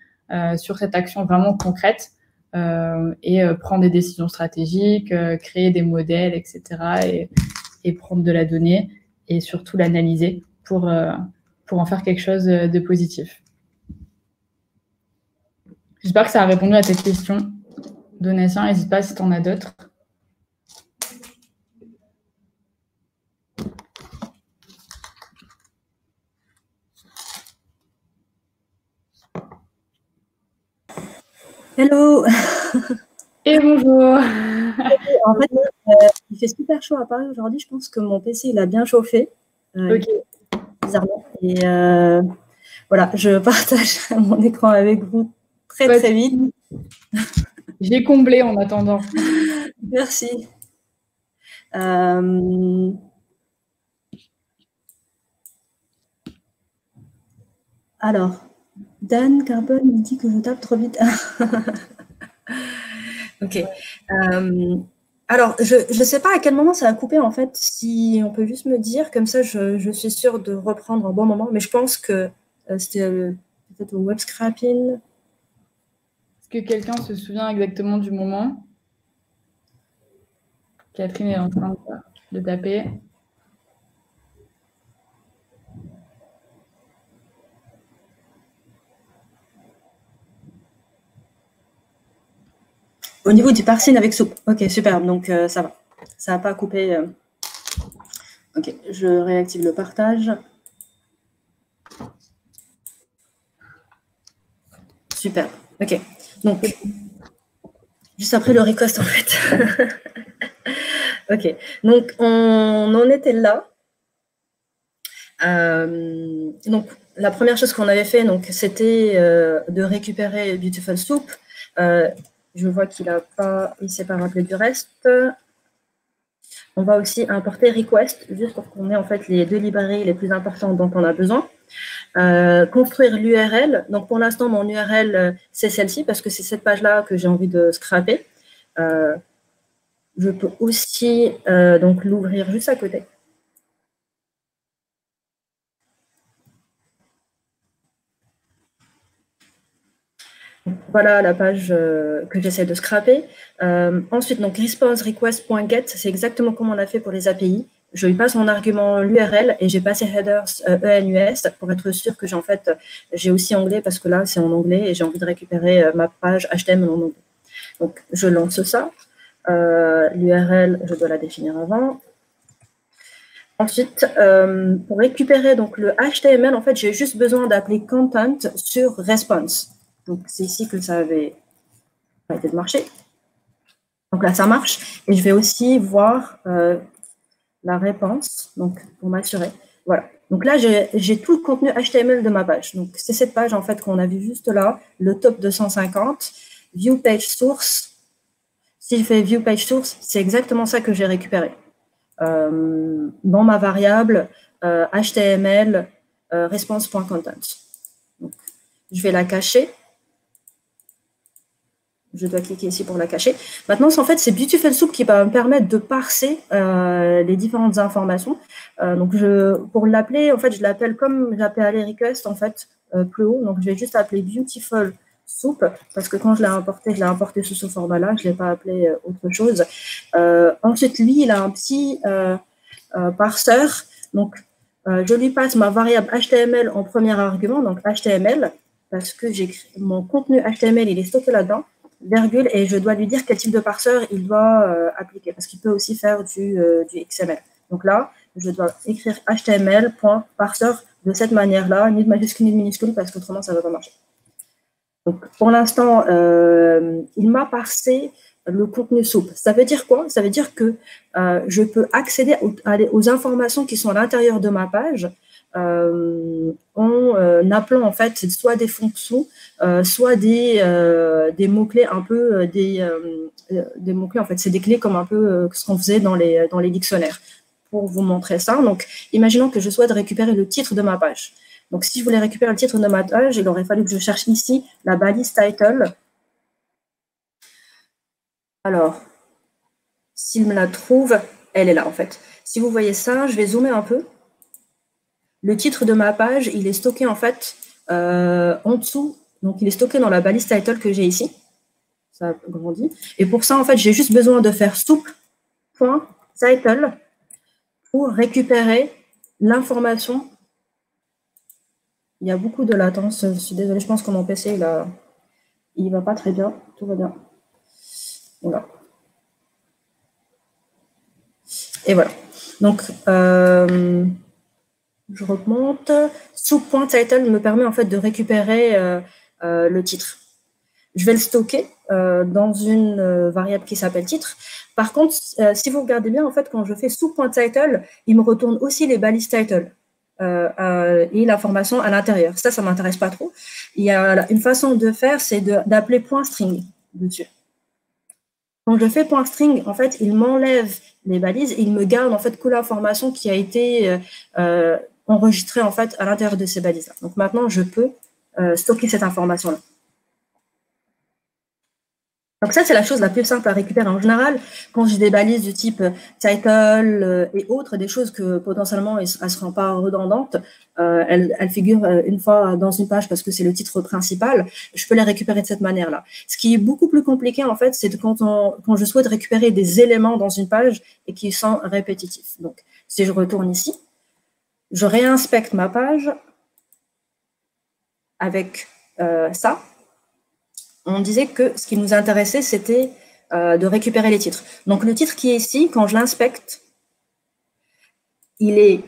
sur cette action vraiment concrète et prendre des décisions stratégiques, créer des modèles, etc. Et prendre de la donnée et surtout l'analyser pour en faire quelque chose de positif. J'espère que ça a répondu à tes questions. Donatien, n'hésite pas si tu en as d'autres. Hello. Et bonjour. En fait, il fait super chaud à Paris aujourd'hui. Je pense que mon PC, il a bien chauffé. Ok. Bizarrement. Et voilà, je partage mon écran avec vous très vite. J'ai comblé en attendant. Merci. Alors, Dan Carbone me dit que je tape trop vite. Ok. Alors, je ne sais pas à quel moment ça a coupé, en fait. Si on peut juste me dire, comme ça, je suis sûre de reprendre un bon moment. Mais je pense que c'était peut-être au web scrapping. Est-ce que quelqu'un se souvient exactement du moment? Catherine est en train de taper. Au niveau du parsing avec soupe. Ok, super. Donc, ça va. Ça n'a pas coupé. Ok, je réactive le partage. Super. Ok. Donc, juste après le request, en fait. Ok. Donc, on en était là. Donc, la première chose qu'on avait fait, c'était de récupérer Beautiful Soup. Je vois qu'il ne s'est pas rappelé du reste. On va aussi importer Request, juste pour qu'on ait en fait les 2 librairies les plus importantes dont on a besoin. Construire l'URL. Donc, pour l'instant, mon URL, c'est celle-ci, parce que c'est cette page-là que j'ai envie de scraper. Je peux aussi donc l'ouvrir juste à côté. Voilà la page que j'essaie de scraper. Ensuite, donc response-request.get, c'est exactement comme on a fait pour les API. Je lui passe mon argument l'URL et j'ai passé headers ENUS pour être sûr que j'ai aussi anglais parce que là, c'est en anglais et j'ai envie de récupérer ma page HTML en anglais. Donc, je lance ça. L'URL, je dois la définir avant. Ensuite, pour récupérer donc, le HTML, en fait, j'ai juste besoin d'appeler content sur response. Donc, c'est ici que ça avait arrêté de marcher. Donc là, ça marche. Et je vais aussi voir la réponse, donc pour m'assurer. Voilà. Donc là, j'ai tout le contenu HTML de ma page. Donc, c'est cette page, en fait, qu'on a vu juste là, le top 250, view page source. Si je fais view page source, c'est exactement ça que j'ai récupéré. Dans ma variable HTML response.content. Donc, je vais la cacher. Je dois cliquer ici pour la cacher. Maintenant, en fait, c'est Beautiful Soup qui va me permettre de parser les différentes informations. Donc, pour l'appeler, en fait, je l'appelle comme j'appelais request, en fait, plus haut. Donc, je vais juste appeler Beautiful Soup, parce que quand je l'ai importé sous ce format-là. Je ne l'ai pas appelé autre chose. Ensuite, lui, il a un petit parseur. Donc, je lui passe ma variable HTML en premier argument, donc HTML, parce que mon contenu HTML, il est stocké là-dedans. Virgule, et je dois lui dire quel type de parseur il doit appliquer, parce qu'il peut aussi faire du XML. Donc là, je dois écrire HTML.parseur de cette manière-là, ni de majuscule ni de minuscule, parce qu'autrement, ça ne va pas marcher. Donc, pour l'instant, il m'a parsé le contenu soupe. Ça veut dire quoi? Ça veut dire que je peux accéder aux informations qui sont à l'intérieur de ma page en appelant en fait soit des fonctions, soit des mots-clés un peu, des mots-clés en fait, c'est des clés comme un peu ce qu'on faisait dans les dictionnaires. Pour vous montrer ça, donc imaginons que je souhaite récupérer le titre de ma page. Donc si je voulais récupérer le titre de ma page, il aurait fallu que je cherche ici la balise title. Alors, s'il me la trouve, elle est là en fait. Si vous voyez ça, je vais zoomer un peu. Le titre de ma page, il est stocké en fait en dessous. Donc, il est stocké dans la balise title que j'ai ici. Ça grandit. Et pour ça, en fait, j'ai juste besoin de faire soup.title pour récupérer l'information. Il y a beaucoup de latence. Je suis désolée, je pense que mon PC, il va pas très bien. Tout va bien. Voilà. Et voilà. Donc, je remonte. Soup.title me permet en fait de récupérer le titre. Je vais le stocker dans une variable qui s'appelle titre. Par contre, si vous regardez bien, en fait, quand je fais soup.title, il me retourne aussi les balises title et l'information à l'intérieur. Ça m'intéresse pas trop. Il y a une façon de faire, c'est d'appeler .string dessus. Quand je fais .string, en fait, il m'enlève les balises et il me garde en fait que l'information qui a été enregistrée en fait à l'intérieur de ces balises-là. Donc maintenant, je peux stocker cette information-là. Donc ça, c'est la chose la plus simple à récupérer. En général, quand j'ai des balises du type title et autres, des choses que potentiellement elles ne seront pas redondantes, elles figurent une fois dans une page parce que c'est le titre principal, je peux les récupérer de cette manière-là. Ce qui est beaucoup plus compliqué, en fait, c'est quand je souhaite récupérer des éléments dans une page et qui sont répétitifs. Donc, si je retourne ici, je réinspecte ma page avec ça. On disait que ce qui nous intéressait, c'était de récupérer les titres. Donc, le titre qui est ici, quand je l'inspecte, il est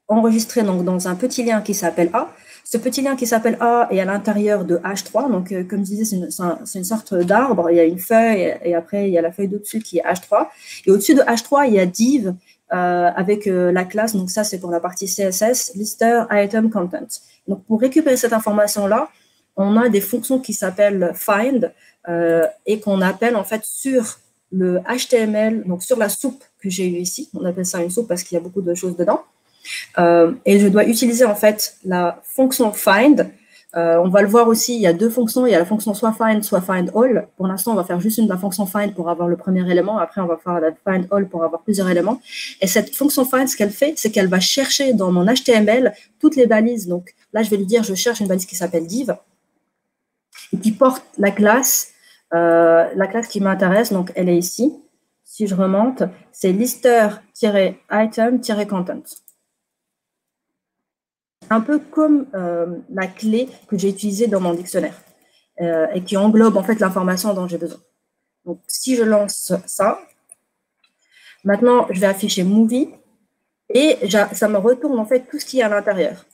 enregistré donc, dans un petit lien qui s'appelle A. Ce petit lien qui s'appelle A est à l'intérieur de H3. Donc, comme je disais, c'est une sorte d'arbre. Il y a une feuille et après, il y a la feuille d'au-dessus qui est H3. Et au-dessus de H3, il y a div avec la classe. Donc, ça, c'est pour la partie CSS, lister, item, content. Donc, pour récupérer cette information-là, on a des fonctions qui s'appellent find et qu'on appelle en fait sur le HTML, donc sur la soupe que j'ai eue ici. On appelle ça une soupe parce qu'il y a beaucoup de choses dedans. Et je dois utiliser en fait la fonction find. On va le voir aussi, il y a deux fonctions. Il y a la fonction soit find all. Pour l'instant, on va faire juste la fonction find pour avoir le premier élément. Après, on va faire la find all pour avoir plusieurs éléments. Et cette fonction find, ce qu'elle fait, c'est qu'elle va chercher dans mon HTML toutes les balises. Donc là, je vais lui dire, je cherche une balise qui s'appelle div et qui porte la classe qui m'intéresse, donc elle est ici. Si je remonte, c'est lister-item-content. Un peu comme la clé que j'ai utilisée dans mon dictionnaire et qui englobe en fait l'information dont j'ai besoin. Donc, si je lance ça, maintenant, je vais afficher movie et ça me retourne en fait tout ce qui est à l'intérieur.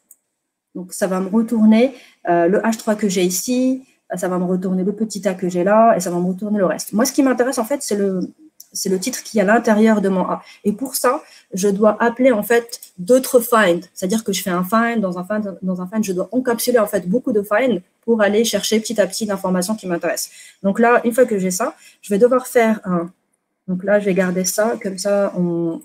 Donc, ça va me retourner le H3 que j'ai ici, ça va me retourner le petit A que j'ai là, et ça va me retourner le reste. Moi, ce qui m'intéresse, en fait, c'est le titre qui est à l'intérieur de mon A. Et pour ça, je dois appeler, en fait, d'autres find. C'est-à-dire que je fais un find, dans un find, je dois encapsuler, en fait, beaucoup de find pour aller chercher petit à petit l'information qui m'intéresse. Donc là, une fois que j'ai ça, je vais devoir faire un... Donc là, je vais garder ça, comme ça, on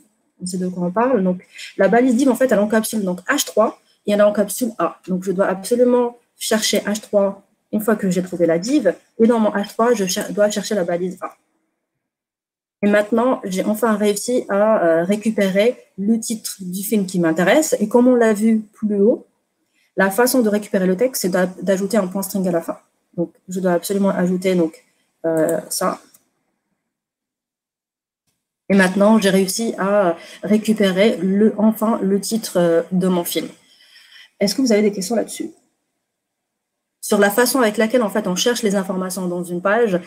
sait de quoi on parle. Donc, la balise div, en fait, elle encapsule donc H3 et elle encapsule A. Donc, je dois absolument chercher H3 une fois que j'ai trouvé la div. Et dans mon H3, je dois chercher la balise A. Et maintenant, j'ai enfin réussi à récupérer le titre du film qui m'intéresse. Et comme on l'a vu plus haut, la façon de récupérer le texte, c'est d'ajouter un point string à la fin. Donc, je dois absolument ajouter donc, ça. Et maintenant, j'ai réussi à récupérer enfin le titre de mon film. Est-ce que vous avez des questions là-dessus? Sur la façon avec laquelle en fait on cherche les informations dans une page,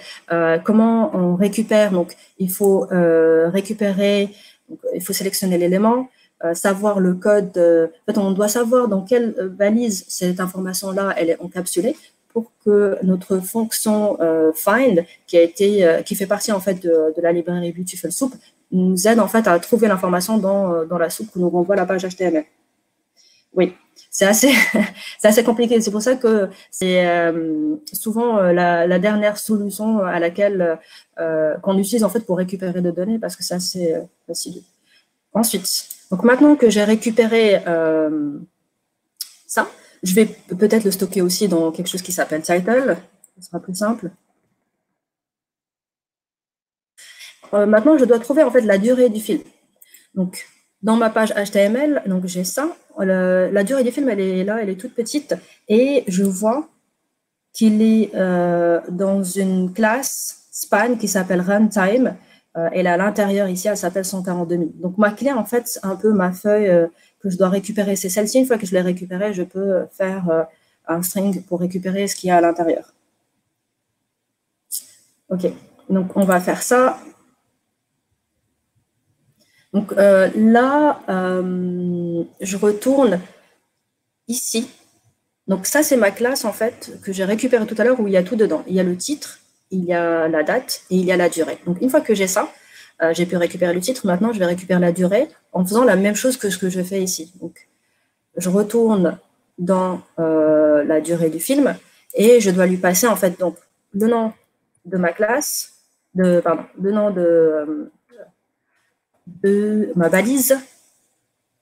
comment on récupère. Donc, il faut récupérer, donc, il faut sélectionner l'élément, savoir le code. En fait, on doit savoir dans quelle valise cette information-là elle est encapsulée pour que notre fonction find, qui fait partie en fait de la librairie Beautiful Soup, nous aide en fait à trouver l'information dans la soupe que nous renvoie la page HTML. Oui, c'est assez, c'est assez compliqué. C'est pour ça que c'est souvent la dernière solution à laquelle qu'on utilise en fait pour récupérer des données parce que c'est assez facile. Ensuite, donc maintenant que j'ai récupéré ça, je vais peut-être le stocker aussi dans quelque chose qui s'appelle title. Ce sera plus simple. Maintenant, je dois trouver en fait la durée du film. Donc, dans ma page HTML, donc j'ai ça. La durée du film, elle est là, elle est toute petite, et je vois qu'il est dans une classe span qui s'appelle runtime. Et là, à l'intérieur, ici, elle s'appelle 142 000. Donc, ma clé, en fait, c'est un peu ma feuille que je dois récupérer. C'est celle-ci. Une fois que je l'ai récupérée, je peux faire un string pour récupérer ce qu'il y a à l'intérieur. OK. Donc, on va faire ça. Donc, là, je retourne ici. Donc, ça, c'est ma classe, en fait, que j'ai récupérée tout à l'heure où il y a tout dedans. Il y a le titre, il y a la date et il y a la durée. Donc, une fois que j'ai ça, j'ai pu récupérer le titre. Maintenant, je vais récupérer la durée en faisant la même chose que ce que je fais ici. Donc, je retourne dans la durée du film et je dois lui passer, en fait, donc, le nom de ma classe, le nom de ma balise.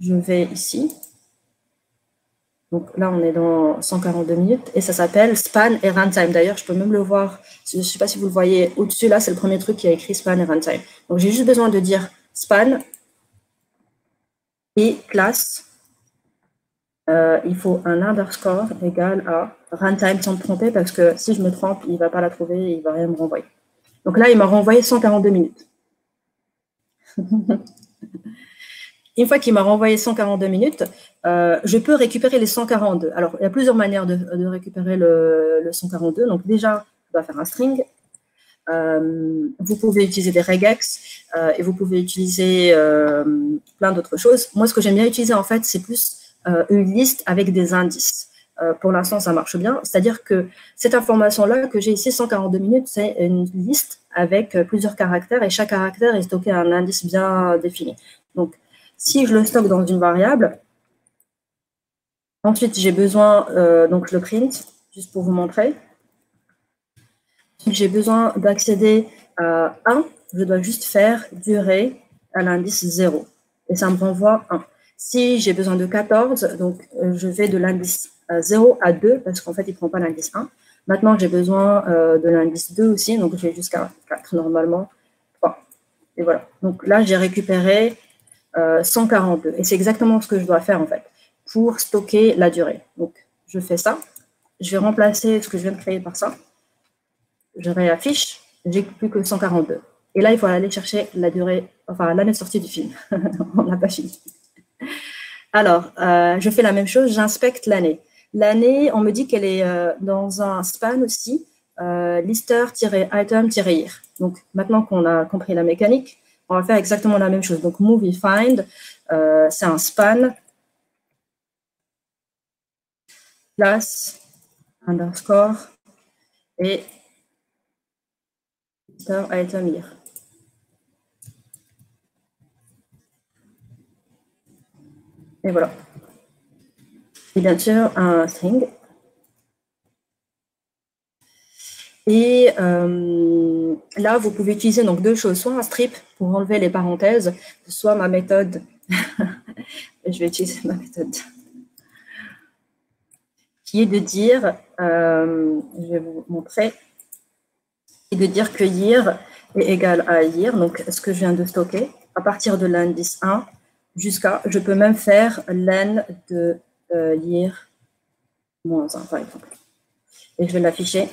Je vais ici. Donc là, on est dans 142 minutes et ça s'appelle span et runtime. D'ailleurs, je peux même le voir. Je ne sais pas si vous le voyez au-dessus. Là, c'est le premier truc qui a écrit span et runtime. Donc, j'ai juste besoin de dire span et classe. Il faut un underscore égal à runtime sans me tromper parce que si je me trompe, il ne va pas la trouver et il ne va rien me renvoyer. Donc là, il m'a renvoyé 142 minutes. Une fois qu'il m'a renvoyé 142 minutes, je peux récupérer les 142. Alors, il y a plusieurs manières de récupérer le 142. Donc, déjà, on va faire un string. Vous pouvez utiliser des regex et vous pouvez utiliser plein d'autres choses. Moi, ce que j'aime bien utiliser, en fait, c'est plus une liste avec des indices. Pour l'instant, ça marche bien. C'est-à-dire que cette information-là que j'ai ici, 142 minutes, c'est une liste avec plusieurs caractères et chaque caractère est stocké à un indice bien défini. Donc, si je le stocke dans une variable, ensuite j'ai besoin, donc je le print, juste pour vous montrer. Si j'ai besoin d'accéder à 1, je dois juste faire durée à l'indice 0. Et ça me renvoie 1. Si j'ai besoin de 14, donc je vais de l'indice 0 à 2, parce qu'en fait, il ne prend pas l'indice 1. Maintenant, j'ai besoin de l'indice 2 aussi, donc je vais jusqu'à 4 normalement. 3. Et voilà. Donc là, j'ai récupéré 142. Et c'est exactement ce que je dois faire, en fait, pour stocker la durée. Donc, je fais ça. Je vais remplacer ce que je viens de créer par ça. Je réaffiche. J'ai plus que 142. Et là, il faut aller chercher la durée, enfin, l'année de sortie du film. On n'a pas fini. Alors, je fais la même chose. J'inspecte l'année. L'année, on me dit qu'elle est dans un span aussi, lister-item-year. Donc, maintenant qu'on a compris la mécanique, on va faire exactement la même chose. Donc, movie find, c'est un span, class, underscore, et lister item year. Et voilà. Et bien sûr, un string. Et là, vous pouvez utiliser donc deux choses, soit un strip pour enlever les parenthèses, soit ma méthode. Je vais utiliser ma méthode. Qui est de dire, je vais vous montrer, et de dire que year est égal à year, donc ce que je viens de stocker, à partir de l'indice 1 jusqu'à, je peux même faire len de year moins 1, par exemple. Et je vais l'afficher.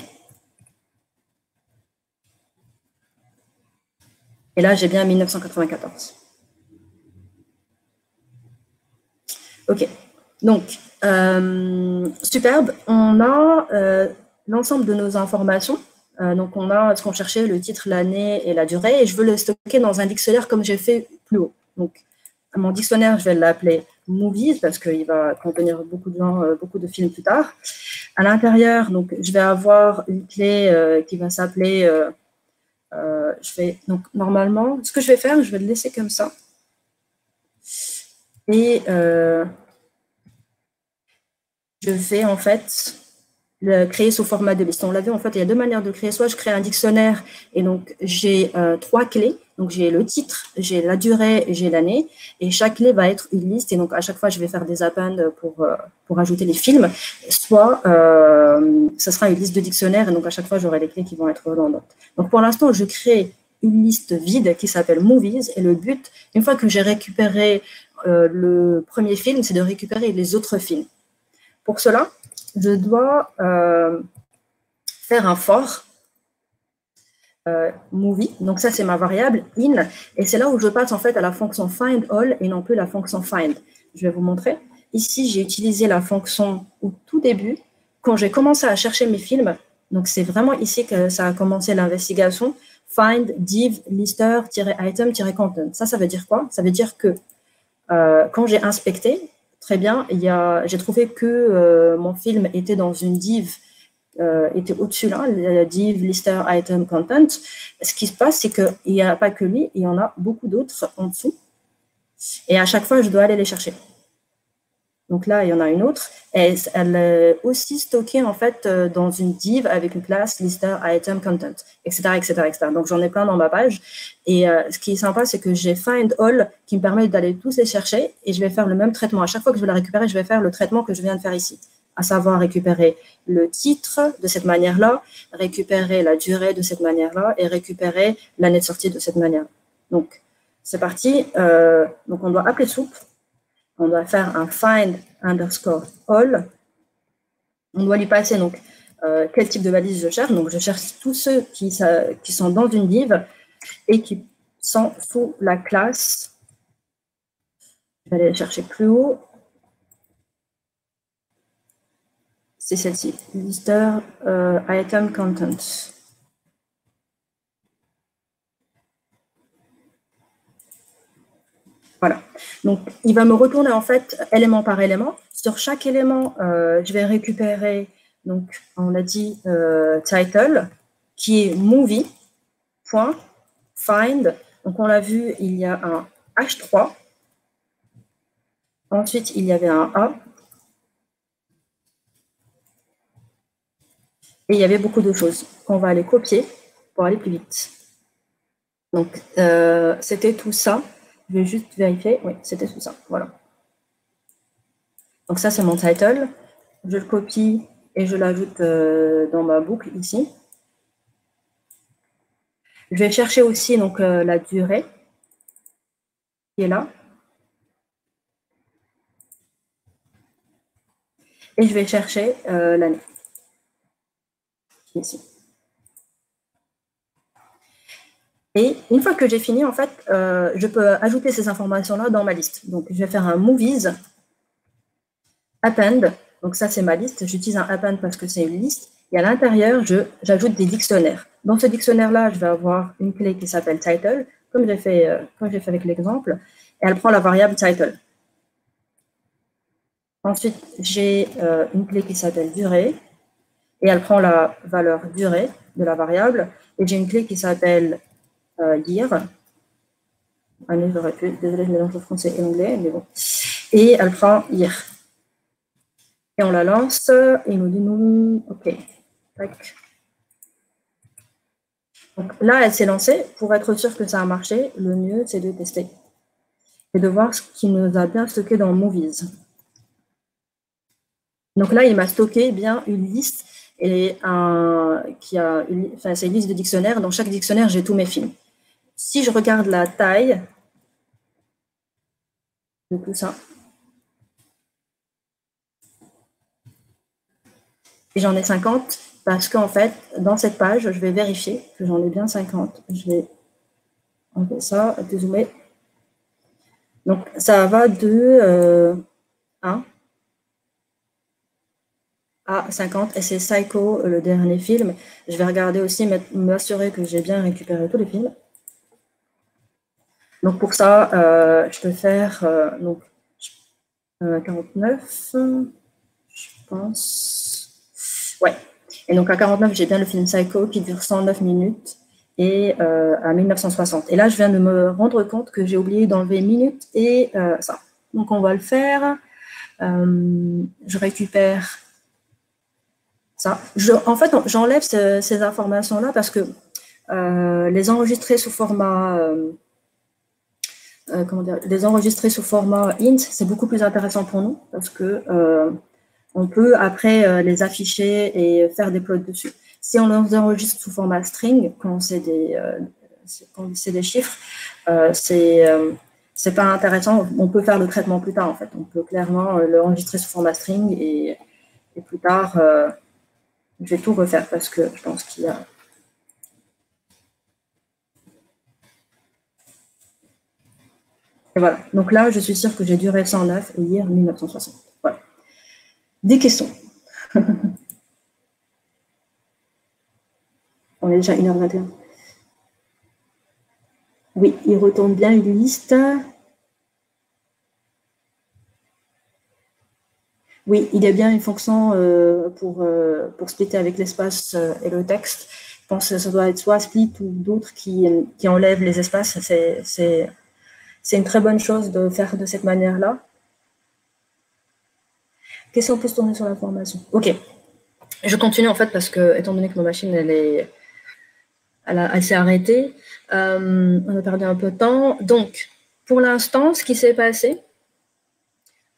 Et là, j'ai bien 1994. OK. Donc, superbe. On a l'ensemble de nos informations. Donc, on a ce qu'on cherchait, le titre, l'année et la durée. Et je veux le stocker dans un dictionnaire comme j'ai fait plus haut. Donc, mon dictionnaire, je vais l'appeler Movies parce qu'il va contenir beaucoup de films plus tard. À l'intérieur, donc, je vais avoir une clé qui va s'appeler... donc, normalement, ce que je vais faire, je vais le laisser comme ça. Et je vais en fait le créer sous format de liste. On l'a vu, en fait, il y a deux manières de créer. Soit je crée un dictionnaire et donc j'ai 3 clés. Donc j'ai le titre, j'ai la durée et j'ai l'année. Et chaque clé va être une liste. Et donc à chaque fois, je vais faire des appends pour ajouter les films. Soit ce sera une liste de dictionnaire et donc à chaque fois, j'aurai les clés qui vont être redondantes. Donc pour l'instant, je crée une liste vide qui s'appelle Movies. Et le but, une fois que j'ai récupéré le premier film, c'est de récupérer les autres films. Pour cela, je dois faire un for movie. Donc ça, c'est ma variable in. Et c'est là où je passe en fait à la fonction find all et non plus la fonction find. Je vais vous montrer. Ici, j'ai utilisé la fonction au tout début, quand j'ai commencé à chercher mes films. Donc c'est vraiment ici que ça a commencé l'investigation. Find div lister-item-content. Ça veut dire quoi? Ça veut dire que quand j'ai inspecté, très bien, j'ai trouvé que mon film était dans une div, était au-dessus là, la div lister item content. Ce qui se passe, c'est qu'il n'y a pas que lui, il y en a beaucoup d'autres en dessous. Et à chaque fois, je dois aller les chercher. Donc là, il y en a une autre. Et elle est aussi stockée en fait dans une div avec une classe lister item content, etc., etc., etc. Donc j'en ai plein dans ma page. Et ce qui est sympa, c'est que j'ai find all qui me permet d'aller tous les chercher et je vais faire le même traitement. À chaque fois que je vais la récupérer, je vais faire le traitement que je viens de faire ici, à savoir récupérer le titre de cette manière-là, récupérer la durée de cette manière-là et récupérer l'année de sortie de cette manière. Donc c'est parti. Donc on doit appeler soup. On doit faire un find underscore all. On doit lui passer donc quel type de valise je cherche. Donc je cherche tous ceux qui sont dans une div et qui sont sous la classe. Je vais aller chercher plus haut. C'est celle-ci, lister item content. Voilà. Donc, il va me retourner en fait élément par élément. Sur chaque élément, je vais récupérer, donc on a dit title, qui est movie.find. Donc, on l'a vu, il y a un H3. Ensuite, il y avait un A. Et il y avait beaucoup de choses qu'on va aller copier pour aller plus vite. Donc, c'était tout ça. Je vais juste vérifier. Oui, c'était tout ça. Voilà. Donc ça, c'est mon title. Je le copie et je l'ajoute dans ma boucle ici. Je vais chercher aussi donc, la durée qui est là. Et je vais chercher l'année ici. Et une fois que j'ai fini, en fait, je peux ajouter ces informations-là dans ma liste. Donc, je vais faire un movies append. Donc, ça, c'est ma liste. J'utilise un append parce que c'est une liste. Et à l'intérieur, j'ajoute des dictionnaires. Dans ce dictionnaire-là, je vais avoir une clé qui s'appelle title, comme j'ai fait avec l'exemple. Et elle prend la variable title. Ensuite, j'ai une clé qui s'appelle durée. Et elle prend la valeur durée de la variable. Et j'ai une clé qui s'appelle year. Année, j'aurais pu. Désolée, je mélange le français et l'anglais, mais bon. Et elle prend year. Et on la lance. Et il nous dit non. OK. Tac. Donc là, elle s'est lancée. Pour être sûr que ça a marché, le mieux, c'est de tester. Et de voir ce qui nous a bien stocké dans Movies. Donc là, il m'a stocké bien une liste. Et c'est une liste de dictionnaires. Dans chaque dictionnaire, j'ai tous mes films. Si je regarde la taille de tout ça, et j'en ai 50, parce qu'en fait, dans cette page, je vais vérifier que j'en ai bien 50. Je vais enlever ça, dézoomer. Donc, ça va de 1 à 50, et c'est Psycho, le dernier film. Je vais regarder aussi, m'assurer que j'ai bien récupéré tous les films. Donc, pour ça, je peux faire 49, je pense. Ouais. Et donc, à 49, j'ai bien le film Psycho qui dure 109 minutes et à 1960. Et là, je viens de me rendre compte que j'ai oublié d'enlever minutes et ça. Donc, on va le faire. Je récupère ça. En fait, j'enlève ces informations-là parce que les enregistrer sous format les enregistrer sous format int, c'est beaucoup plus intéressant pour nous parce que on peut après les afficher et faire des plots dessus. Si on les enregistre sous format string, quand c'est des chiffres, c'est pas intéressant. On peut faire le traitement plus tard en fait. On peut clairement l'enregistrer sous format string et plus tard, je vais tout refaire parce que je pense qu'il y a. Et voilà. Donc là, je suis sûre que j'ai duré 109 et hier 1960. Voilà. Des questions. On est déjà 1h21. Oui, il retourne bien une liste. Oui, il y a bien une fonction pour splitter avec l'espace et le texte. Je pense que ça doit être soit split ou d'autres qui enlèvent les espaces. C'est une très bonne chose de faire de cette manière-là. Qu'est-ce qu'on peut se tourner sur l'information? Ok. Je continue en fait parce que, étant donné que ma machine, elle s'est arrêtée, on a perdu un peu de temps. Donc, pour l'instant, ce qui s'est passé,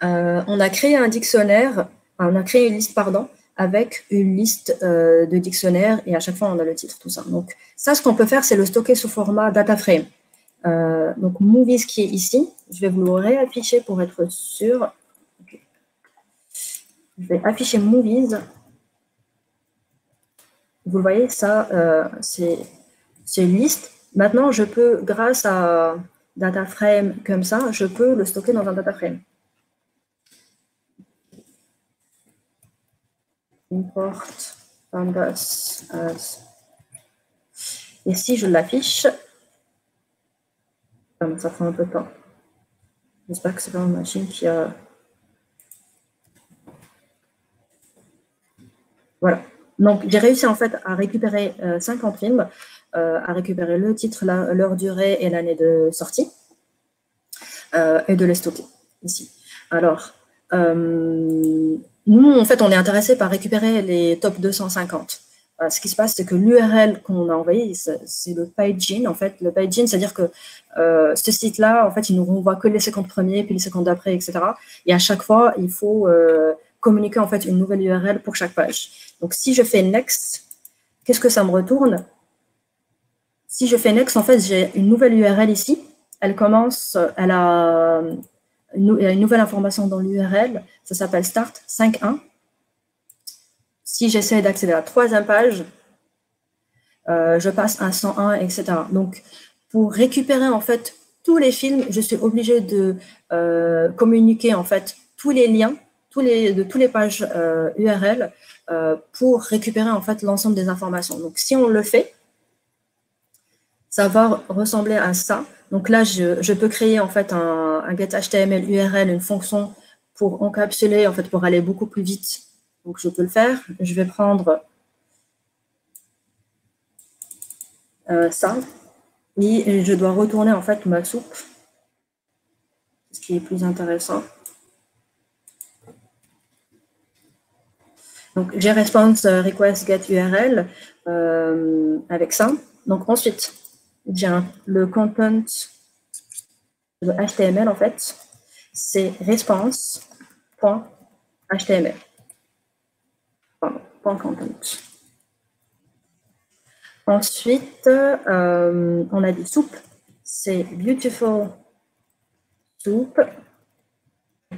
on a créé un dictionnaire, on a créé une liste, pardon, avec une liste de dictionnaires et à chaque fois, on a le titre, tout ça. Donc, ça, ce qu'on peut faire, c'est le stocker sous format data frame. Donc, movies qui est ici, je vais vous le réafficher pour être sûr. Okay. Je vais afficher movies. Vous le voyez, ça, c'est une liste. Maintenant, je peux, grâce à data frame comme ça, je peux le stocker dans un data frame. Import pandas as. Et si je l'affiche, ça prend un peu de temps. J'espère que c'est pas une machine qui a. Voilà. Donc, j'ai réussi en fait à récupérer 50 films, à récupérer le titre, leur durée et l'année de sortie, et de les stocker ici. Alors, nous, en fait, on est intéressé par récupérer les top 250. Ce qui se passe, c'est que l'URL qu'on a envoyé, c'est le paging. En fait, le paging, c'est-à-dire que ce site-là, en fait, il nous renvoie que les 50 premiers, puis les 50 d'après, etc. Et à chaque fois, il faut communiquer en fait une nouvelle URL pour chaque page. Donc, si je fais next, qu'est-ce que ça me retourne? Si je fais next, en fait, j'ai une nouvelle URL ici. Elle commence, elle a une nouvelle information dans l'URL. Ça s'appelle start 5.1. Si j'essaie d'accéder à la troisième page, je passe à 101, etc. Donc, pour récupérer en fait tous les films, je suis obligée de communiquer en fait tous les liens de toutes les pages URL pour récupérer en fait l'ensemble des informations. Donc, si on le fait, ça va ressembler à ça. Donc là, je peux créer en fait un getHTML URL, une fonction pour encapsuler, en fait, pour aller beaucoup plus vite. Donc, je peux le faire. Je vais prendre ça et je dois retourner en fait ma soupe, ce qui est plus intéressant. Donc, j'ai response request get URL avec ça. Donc, ensuite, j'ai le content de HTML, en fait, c'est response.html. Pardon, .content. Ensuite, on a des soupes, c'est beautiful soup.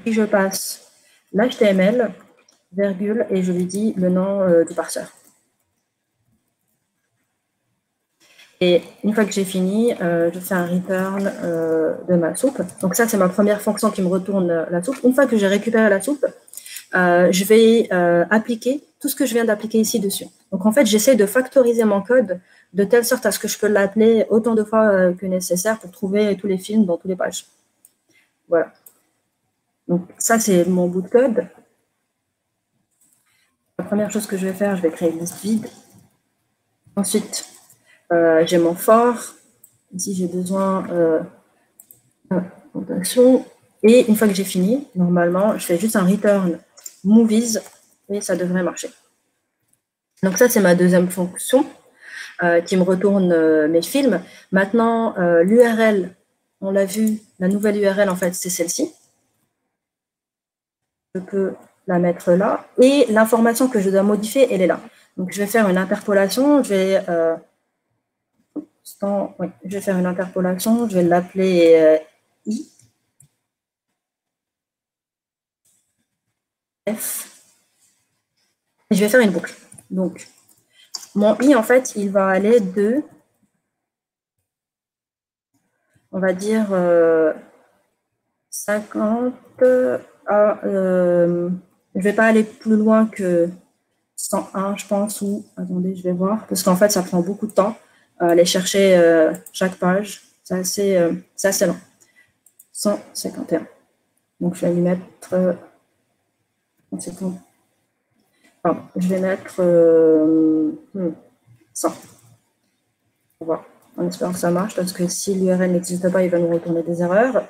Puis je passe l'HTML, virgule, et je lui dis le nom du parseur. Et une fois que j'ai fini, je fais un return de ma soupe. Donc ça, c'est ma première fonction qui me retourne la soupe. Une fois que j'ai récupéré la soupe, je vais appliquer tout ce que je viens d'appliquer ici dessus. Donc en fait, j'essaie de factoriser mon code de telle sorte à ce que je peux l'appeler autant de fois que nécessaire pour trouver tous les films dans toutes les pages. Voilà. Donc ça, c'est mon bout de code. La première chose que je vais faire, je vais créer une liste vide. Ensuite, j'ai mon for. Ici, j'ai besoin d'action. Et une fois que j'ai fini, normalement, je fais juste un return movies et ça devrait marcher. Donc ça, c'est ma deuxième fonction qui me retourne mes films. Maintenant, l'URL, on l'a vu, la nouvelle URL, en fait, c'est celle-ci. Je peux la mettre là. Et l'information que je dois modifier, elle est là. Donc, je vais faire une interpolation. Je vais faire une interpolation. Je vais l'appeler I. F. Et je vais faire une boucle. Donc, mon I, en fait, il va aller de, on va dire, 50 à... je ne vais pas aller plus loin que 101, je pense, ou... Attendez, je vais voir. Parce qu'en fait, ça prend beaucoup de temps aller chercher chaque page. C'est assez long. 151. Donc, je vais lui mettre... Pardon, je vais mettre 100. On va voir. En espérant que ça marche, parce que si l'URL n'existe pas, il va nous retourner des erreurs.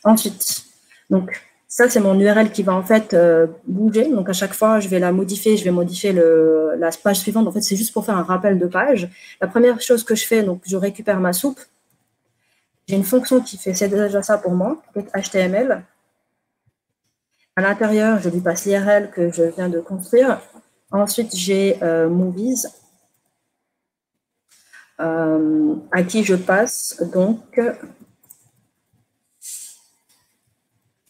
Ensuite, donc, ça, c'est mon URL qui va en fait bouger. Donc, à chaque fois, je vais la modifier. Je vais modifier la page suivante. En fait, c'est juste pour faire un rappel de page. La première chose que je fais, donc, je récupère ma soupe. J'ai une fonction qui fait, c'est déjà ça pour moi, HTML. À l'intérieur, je lui passe l'URL que je viens de construire. Ensuite, j'ai movies, à qui je passe donc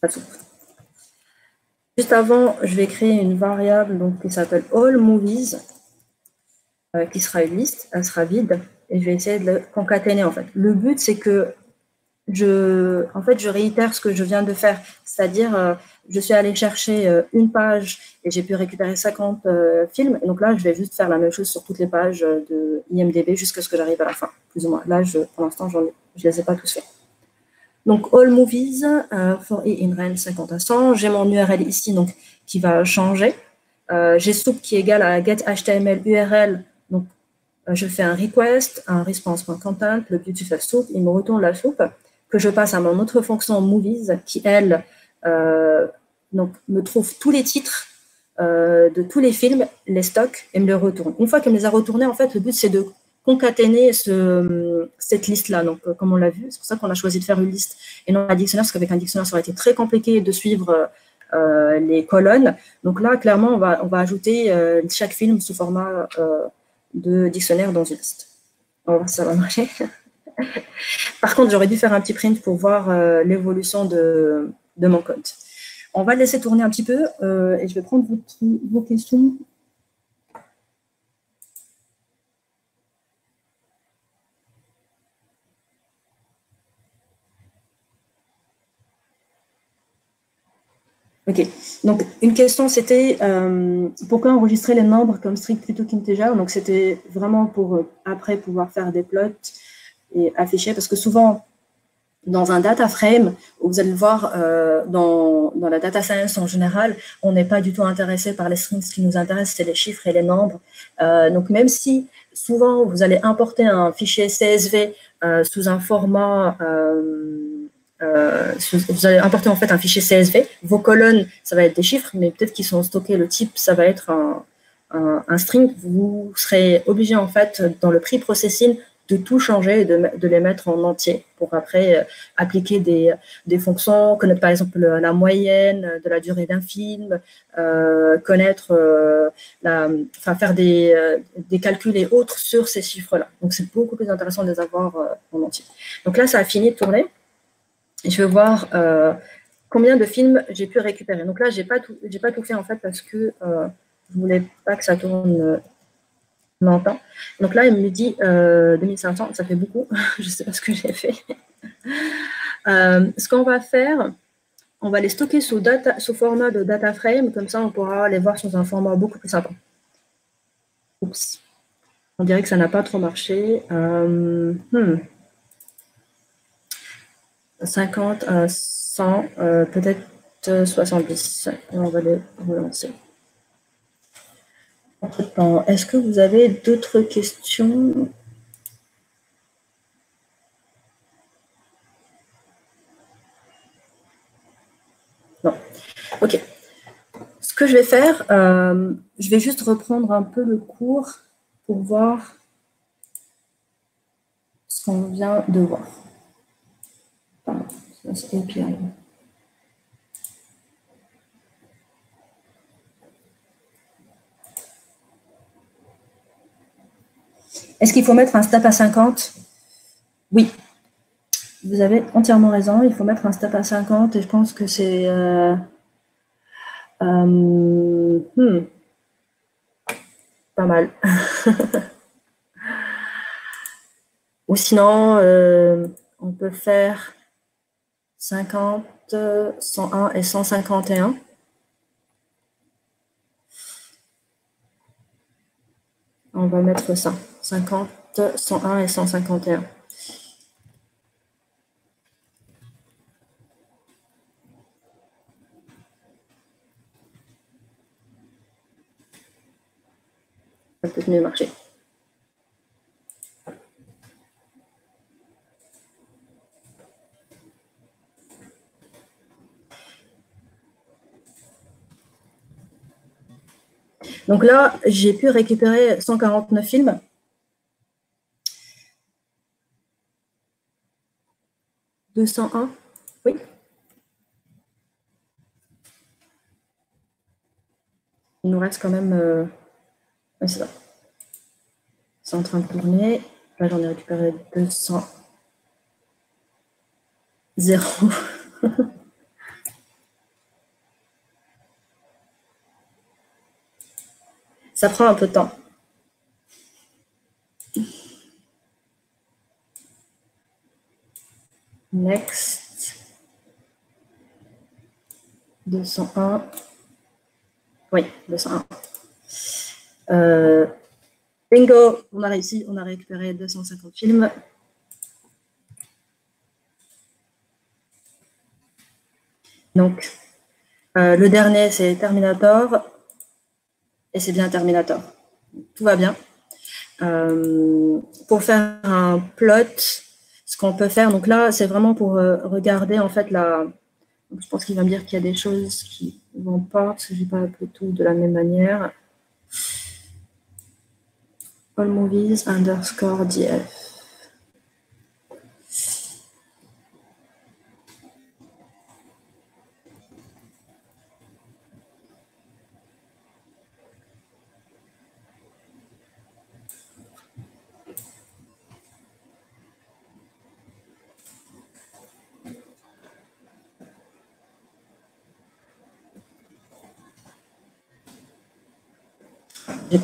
la soupe. Juste avant, je vais créer une variable donc, qui s'appelle all movies, qui sera une liste, elle sera vide, et je vais essayer de le concaténer en fait. Le but, c'est que je réitère ce que je viens de faire, c'est-à-dire je suis allée chercher une page et j'ai pu récupérer 50 films, et donc là, je vais juste faire la même chose sur toutes les pages de IMDb jusqu'à ce que j'arrive à la fin, plus ou moins. Là, pour l'instant, je ne les ai pas tous faits. Donc, all movies for e in range 50 à 100. J'ai mon URL ici donc, qui va changer. J'ai soup qui est égal à get HTML URL. Donc, je fais un request, un response.content, le beautiful soup, il me retourne la soupe, que je passe à mon autre fonction movies qui, elle, donc, me trouve tous les titres de tous les films, les stocks, et me les retourne. Une fois qu'elle me les a retournés, en fait, le but, c'est de concaténer cette liste-là. Donc, comme on l'a vu, c'est pour ça qu'on a choisi de faire une liste et non un dictionnaire, parce qu'avec un dictionnaire, ça aurait été très compliqué de suivre les colonnes. Donc là, clairement, on va ajouter chaque film sous format de dictionnaire dans une liste. On va voir si ça va marcher. Par contre, j'aurais dû faire un petit print pour voir l'évolution de mon code. On va le laisser tourner un petit peu et je vais prendre vos questions. Ok, donc une question c'était pourquoi enregistrer les nombres comme strict plutôt qu'integer? Donc c'était vraiment pour après pouvoir faire des plots et afficher, parce que souvent dans un data frame, vous allez le voir dans la data science en général, on n'est pas du tout intéressé par les strings. Ce qui nous intéresse, c'est les chiffres et les nombres. Donc même si souvent vous allez importer un fichier CSV sous un format vous allez importer en fait un fichier CSV. Vos colonnes, ça va être des chiffres, mais peut-être qu'ils sont stockés, le type, ça va être un string. Vous serez obligé en fait, dans le pre-processing, de tout changer et de les mettre en entier pour après appliquer des fonctions, connaître par exemple la moyenne de la durée d'un film, connaître, faire des calculs et autres sur ces chiffres-là. Donc c'est beaucoup plus intéressant de les avoir en entier. Donc là, ça a fini de tourner. Et je vais voir combien de films j'ai pu récupérer. Donc là, j'ai pas tout fait en fait parce que je voulais pas que ça tourne longtemps. Donc là, il me dit 2500, ça fait beaucoup. Je sais pas ce que j'ai fait. Ce qu'on va faire, on va les stocker sous format de data frame, comme ça on pourra les voir sous un format beaucoup plus simple. Oups. On dirait que ça n'a pas trop marché. 50 à 100, peut-être 70. On va les relancer. Entre-temps, est-ce que vous avez d'autres questions? Ok. Ce que je vais faire, je vais juste reprendre un peu le cours pour voir ce qu'on vient de voir. Pardon, c'est API. Est-ce qu'il faut mettre un step à 50? Oui. Vous avez entièrement raison, il faut mettre un step à 50 et je pense que c'est... pas mal. Ou sinon, on peut faire 50, 101 et 151. On va mettre ça, 50, 101 et 151. Ça peut mieux marcher. Donc là, j'ai pu récupérer 149 films. « 201, oui. Il nous reste quand même... ouais, c'est ça. C'est en train de tourner. Là, j'en ai récupéré 200. 0. Ça prend un peu de temps. Next. 201. Oui, 201. Bingo, on a réussi, on a récupéré 250 films. Donc, le dernier, c'est Terminator. Et c'est bien Terminator. Tout va bien. Pour faire un plot, ce qu'on peut faire, donc là, c'est vraiment pour regarder en fait la... Donc, je pense qu'il va me dire qu'il y a des choses qui ne vont pas, parce que je n'ai pas appelé tout de la même manière. All movies underscore DF.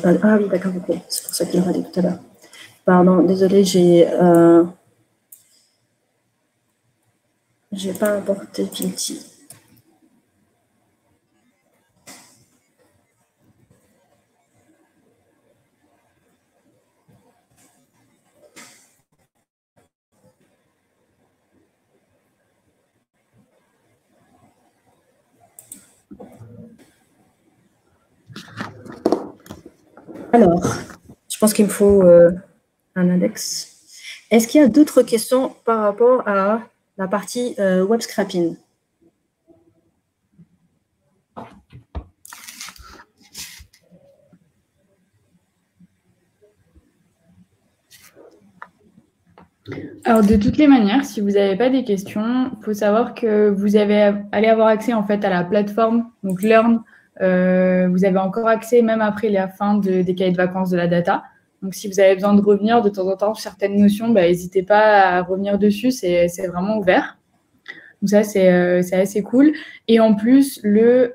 Pas... Ah oui, d'accord, ok. C'est pour ça qu'il l'a dit tout à l'heure. Pardon, désolé, j'ai pas importé Filty. Alors, je pense qu'il me faut un index. Est-ce qu'il y a d'autres questions par rapport à la partie web scrapping? Alors, de toutes les manières, si vous n'avez pas des questions, il faut savoir que vous allez avoir accès en fait à la plateforme, donc Learn. Vous avez encore accès même après la fin des cahiers de vacances de la data. Donc, si vous avez besoin de revenir de temps en temps sur certaines notions, n'hésitez pas à revenir dessus, c'est vraiment ouvert. Donc ça, c'est assez cool. Et en plus, le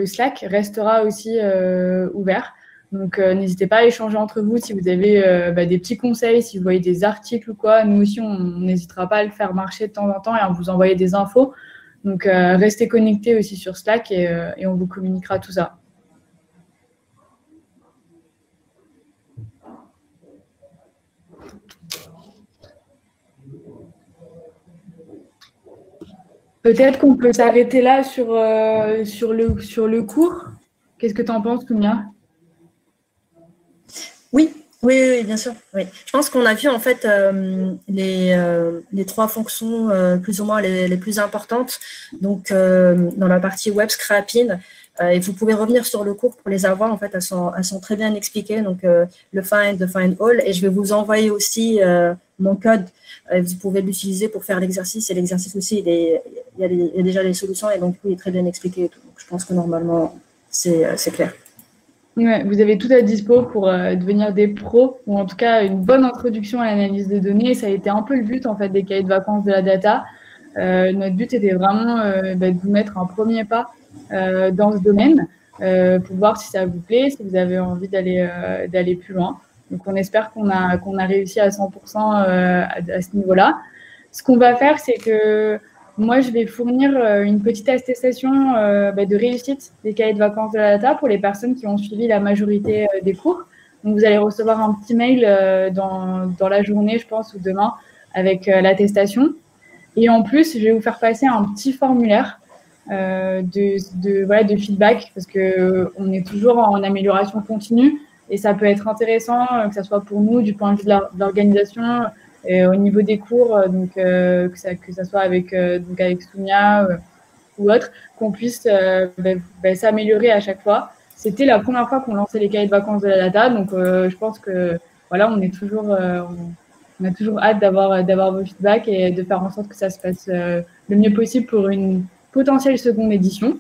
Slack restera aussi ouvert. Donc, n'hésitez pas à échanger entre vous si vous avez des petits conseils, si vous voyez des articles ou quoi. Nous aussi, on n'hésitera pas à le faire marcher de temps en temps et à vous envoyer des infos. Donc, restez connectés aussi sur Slack et on vous communiquera tout ça. Peut-être qu'on peut s'arrêter là sur le cours. Qu'est-ce que tu en penses, Koumia? Oui, Oui, oui, bien sûr. Oui. Je pense qu'on a vu en fait les trois fonctions plus ou moins les plus importantes. Donc, dans la partie web scrapping, et vous pouvez revenir sur le cours pour les avoir. En fait, elles sont très bien expliquées. Donc, le find, the find all. Et je vais vous envoyer aussi mon code. Vous pouvez l'utiliser pour faire l'exercice. Et l'exercice aussi, il y a déjà les solutions. Et donc, il est très bien expliqué. Et tout. Donc, je pense que normalement, c'est clair. Ouais, vous avez tout à dispo pour devenir des pros, ou en tout cas une bonne introduction à l'analyse de données. Ça a été un peu le but en fait des cahiers de vacances de la data. Notre but était vraiment de vous mettre un premier pas dans ce domaine pour voir si ça vous plaît, si vous avez envie d'aller plus loin. Donc on espère qu'on a réussi à 100% à ce niveau-là. Ce qu'on va faire, c'est que moi, je vais fournir une petite attestation de réussite des cahiers de vacances de la data pour les personnes qui ont suivi la majorité des cours. Donc, vous allez recevoir un petit mail dans la journée, je pense, ou demain, avec l'attestation. Et en plus, je vais vous faire passer un petit formulaire de feedback parce qu'on est toujours en amélioration continue et ça peut être intéressant, que ce soit pour nous, du point de vue de l'organisation, au niveau des cours, donc que ça soit avec Soumia ou autre, qu'on puisse s'améliorer à chaque fois. C'était la première fois qu'on lançait les cahiers de vacances de la data, donc je pense que voilà, on a toujours hâte d'avoir vos feedbacks et de faire en sorte que ça se passe le mieux possible pour une potentielle seconde édition.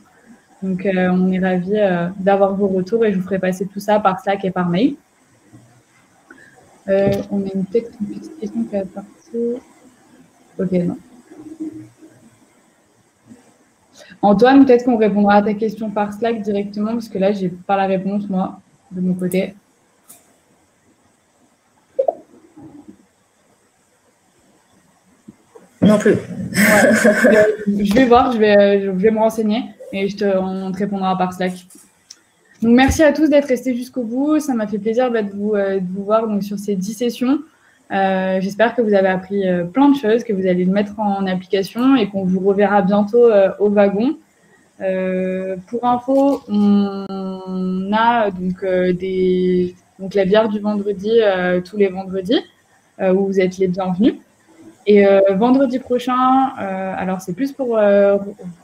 Donc on est ravis d'avoir vos retours et je vous ferai passer tout ça par Slack et par mail. On a une petite question qui est partie. Ok, non. Antoine, peut-être qu'on répondra à ta question par Slack directement, parce que là, je n'ai pas la réponse, moi, de mon côté. Non plus. Ouais. Je vais voir, je vais me renseigner et on te répondra par Slack. Donc, merci à tous d'être restés jusqu'au bout. Ça m'a fait plaisir de vous voir donc, sur ces 10 sessions. J'espère que vous avez appris plein de choses, que vous allez le mettre en application et qu'on vous reverra bientôt au wagon. Pour info, on a donc la bière du vendredi tous les vendredis où vous êtes les bienvenus. Et vendredi prochain, alors c'est plus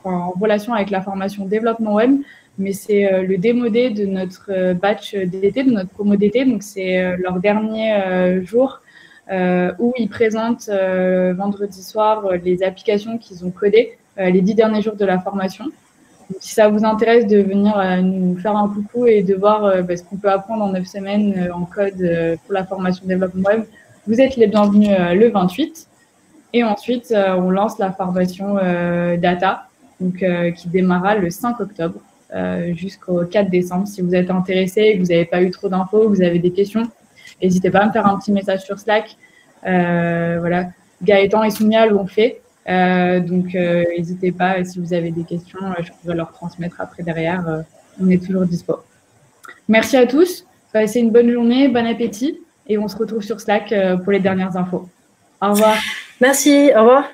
en relation avec la formation développement web, mais c'est le démodé de notre batch d'été, de notre promo d'été. Donc c'est leur dernier jour où ils présentent vendredi soir les applications qu'ils ont codées les 10 derniers jours de la formation. Donc, si ça vous intéresse de venir nous faire un coucou et de voir ce qu'on peut apprendre en 9 semaines en code pour la formation développement web, vous êtes les bienvenus le 28. Et ensuite, on lance la formation data, donc, qui démarrera le 5 octobre jusqu'au 4 décembre. Si vous êtes intéressé et que vous n'avez pas eu trop d'infos, vous avez des questions, n'hésitez pas à me faire un petit message sur Slack. Voilà, Gaëtan et Soumia l'ont fait. Donc, n'hésitez pas, si vous avez des questions, je pourrais leur transmettre après derrière. On est toujours dispo. Merci à tous. Passez une bonne journée, bon appétit et on se retrouve sur Slack pour les dernières infos. Au revoir. Merci, au revoir.